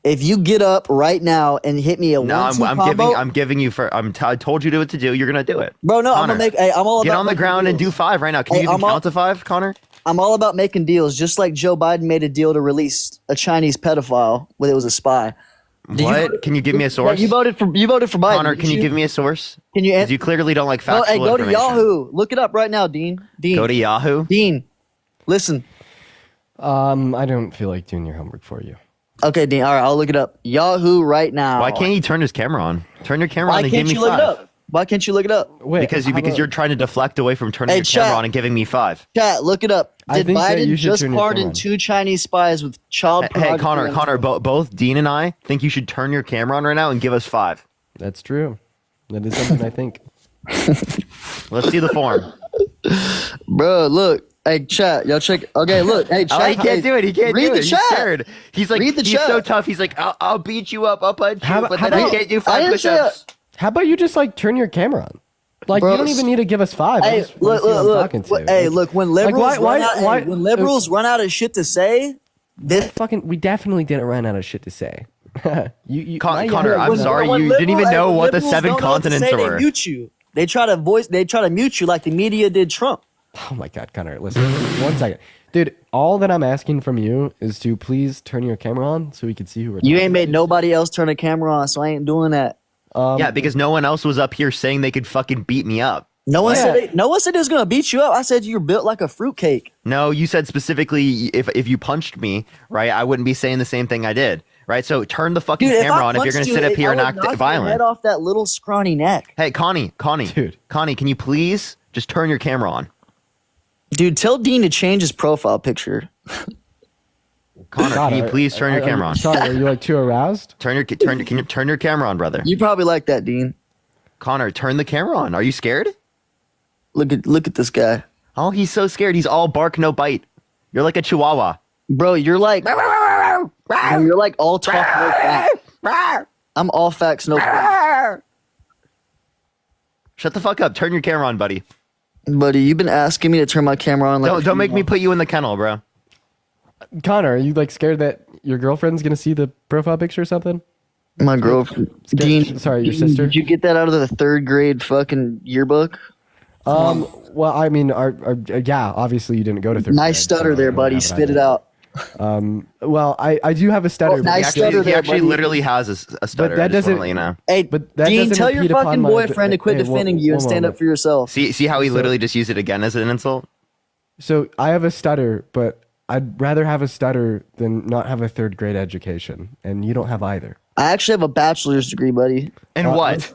If you get up right now and hit me a 1-2 combo, I'm giving you I told you what to do. You're gonna do it, bro. No, Connor, I'm gonna make. Hey, I'm all about get on the ground and do 5 right now. Can you even count to 5, Connor? I'm all about making deals, just like Joe Biden made a deal to release a Chinese pedophile when it was a spy. What? Can you give me a source? Yeah, you voted for Biden. Connor, can you give me a source? Can you? You clearly don't like factual information. Go to information. Yahoo. Look it up right now, Dean. Go to Yahoo. Dean, listen. I don't feel like doing your homework for you. Okay, Dean. All right, I'll look it up. Yahoo right now. Why can't you turn his camera on? Turn your camera on and give me 5. Look it up? Why can't you look it up? Wait, because you're trying to deflect away from turning your camera on and giving me 5. Chat, look it up. Did Biden just pardon 2 Chinese spies with child pornography? Hey, Connor, both Dean and I think you should turn your camera on right now and give us 5. That's true. That is something I think. Let's see the form. Bro, look. Hey, chat, y'all check. Okay, look. Hey, chat. He can't do it. He can't read do it. The chat. He's scared. He's like, he's so tough. He's like, I'll beat you up. I'll punch you, but then I can't do 5 push-ups. How about you just like turn your camera on? Like, bro, you don't even need to give us 5. Hey, look. Hey, look. When liberals run out of shit to say, we definitely didn't run out of shit to say. Connor, I'm sorry, you didn't even know what the 7 continents were. They mute you. They try to mute you like the media did Trump. Oh my God, Connor, listen, 1 second. Dude, all that I'm asking from you is to please turn your camera on so we can see who we're talking You ain't made nobody else turn a camera on, so I ain't doing that. Yeah, because no one else was up here saying they could fucking beat me up. No one said it was gonna beat you up. I said you're built like a fruitcake. No, you said specifically if you punched me, right, I wouldn't be saying the same thing I did. Right, so turn the fucking camera on if you're gonna sit up here and act violent. Head off that little scrawny neck. Hey, Connie, dude, Connie, can you please just turn your camera on? Dude, tell Dean to change his profile picture. Connor, can you please turn your camera on? Sorry, are you like too aroused? Can you turn your camera on, brother? You probably like that, Dean. Connor, turn the camera on. Are you scared? Look at this guy. Oh, he's so scared. He's all bark, no bite. You're like a chihuahua. Bro, you're like you're like all talk, no facts. I'm all facts, no facts. Shut the fuck up. Turn your camera on, buddy. Buddy, you've been asking me to turn my camera on. Like Don't make me put you in the kennel, bro. Connor, are you like scared that your girlfriend's gonna see the profile picture or something? My girlfriend. Dean, sorry, your Dean, sister. Did you get that out of the 3rd grade fucking yearbook? Well, I mean, yeah, obviously you didn't go to 3rd grade. Nice stutter so there, I don't buddy. have it Spit it either. out. Well, I do have a stutter. but nice stutter He there, actually buddy. literally has a stutter. that I just wanna doesn't- let you know. Hey, But that Dean, doesn't tell your impede upon fucking my- boyfriend to quit hey, defending you and one stand up moment. for yourself. See how he literally just used it again as an insult? So I have a stutter, but I'd rather have a stutter than not have a 3rd grade education, and you don't have either. I actually have a bachelor's degree, buddy. And what?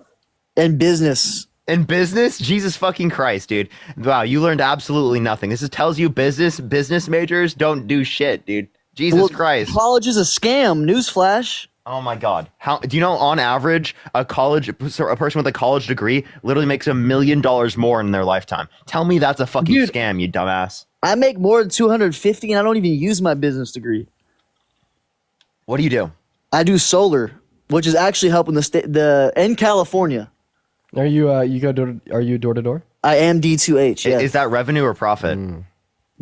In business. In business? Jesus fucking Christ, dude. Wow, you learned absolutely nothing. This tells you business majors don't do shit, dude. Jesus Christ. College is a scam. Newsflash. Oh my God. How do you know on average a person with a college degree literally makes $1 million more in their lifetime? Tell me that's a fucking scam, you dumbass. I make more than 250 and I don't even use my business degree. What do you do? I do solar, which is actually helping the state in California. Are you are you door to door? I am D2H. Yeah. Is that revenue or profit?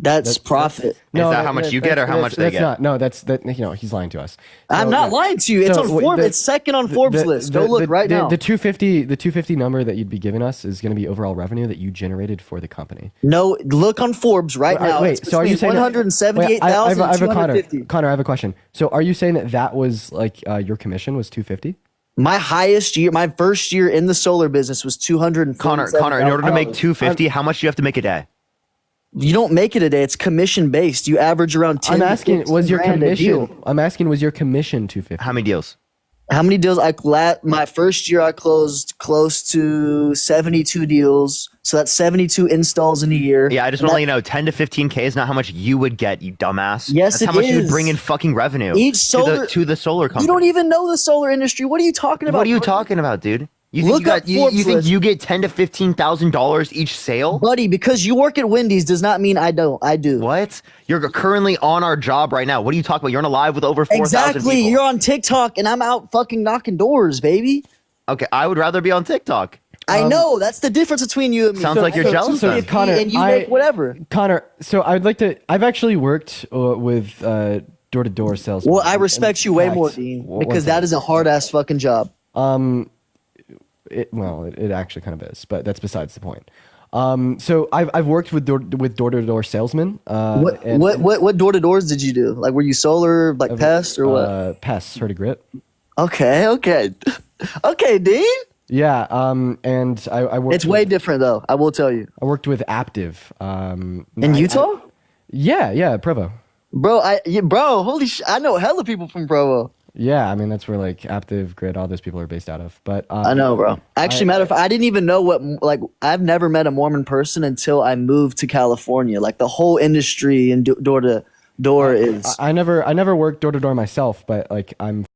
That's profit. Is that how much you get or how much they get? Not, no, that's that. You know, he's lying to us. I'm not lying to you. It's on Forbes. It's second on Forbes list. Go look right now. The 250 number that you'd be giving us is going to be overall revenue that you generated for the company. No, look on Forbes right now. Wait, so are you saying 178,000? I have Connor, I have a question. So are you saying that was like your commission was 250? My highest year, my first year in the solar business was 200. Connor, in order to make 250, how much do you have to make a day? You don't make it a day. It's commission based. You average around 10. I'm asking, was your grand a deal. commission? I'm asking, was your commission 250? How many deals? How many deals? My first year, I closed close to 72 deals. So that's 72 installs in a year. Yeah, I just want to let you know, 10 to 15K is not how much you would get, you dumbass. Yes, That's how much you would bring in fucking revenue. Each solar to the solar company. You don't even know the solar industry. What are you talking about? What are you talking about, dude? You think you think you get $10,000 to $15,000 each sale, buddy? Because you work at Wendy's does not mean I don't. I do. What? You're currently on our job right now. What are you talking about? You're on a live with over 4,000 Exactly. people. You're on TikTok and I'm out fucking knocking doors, baby. Okay, I would rather be on TikTok. I know. That's the difference between you and me. Sounds like you're jealous. So Connor, and you make whatever. Connor, so I'd like to. I've actually worked with door-to-door sales. Well, I respect you way more, Dean, because that is a hard ass fucking job. It actually kind of is, but that's besides the point. So I've worked with door-to-door salesmen. What door-to-doors did you do? Like, were you solar, like pests or what? Pests, heard of grit. Okay, Dean. Yeah, and I worked. It's way different though. I will tell you. I worked with Active. In Utah? Yeah, Provo. Bro, holy shit! I know hella people from Provo. Yeah, I mean that's where like Active, Grid, all those people are based out of. But I know, bro. Actually, matter of fact, I didn't even know I've never met a Mormon person until I moved to California. Like the whole industry and door to door is. I never worked door to door myself, but like I'm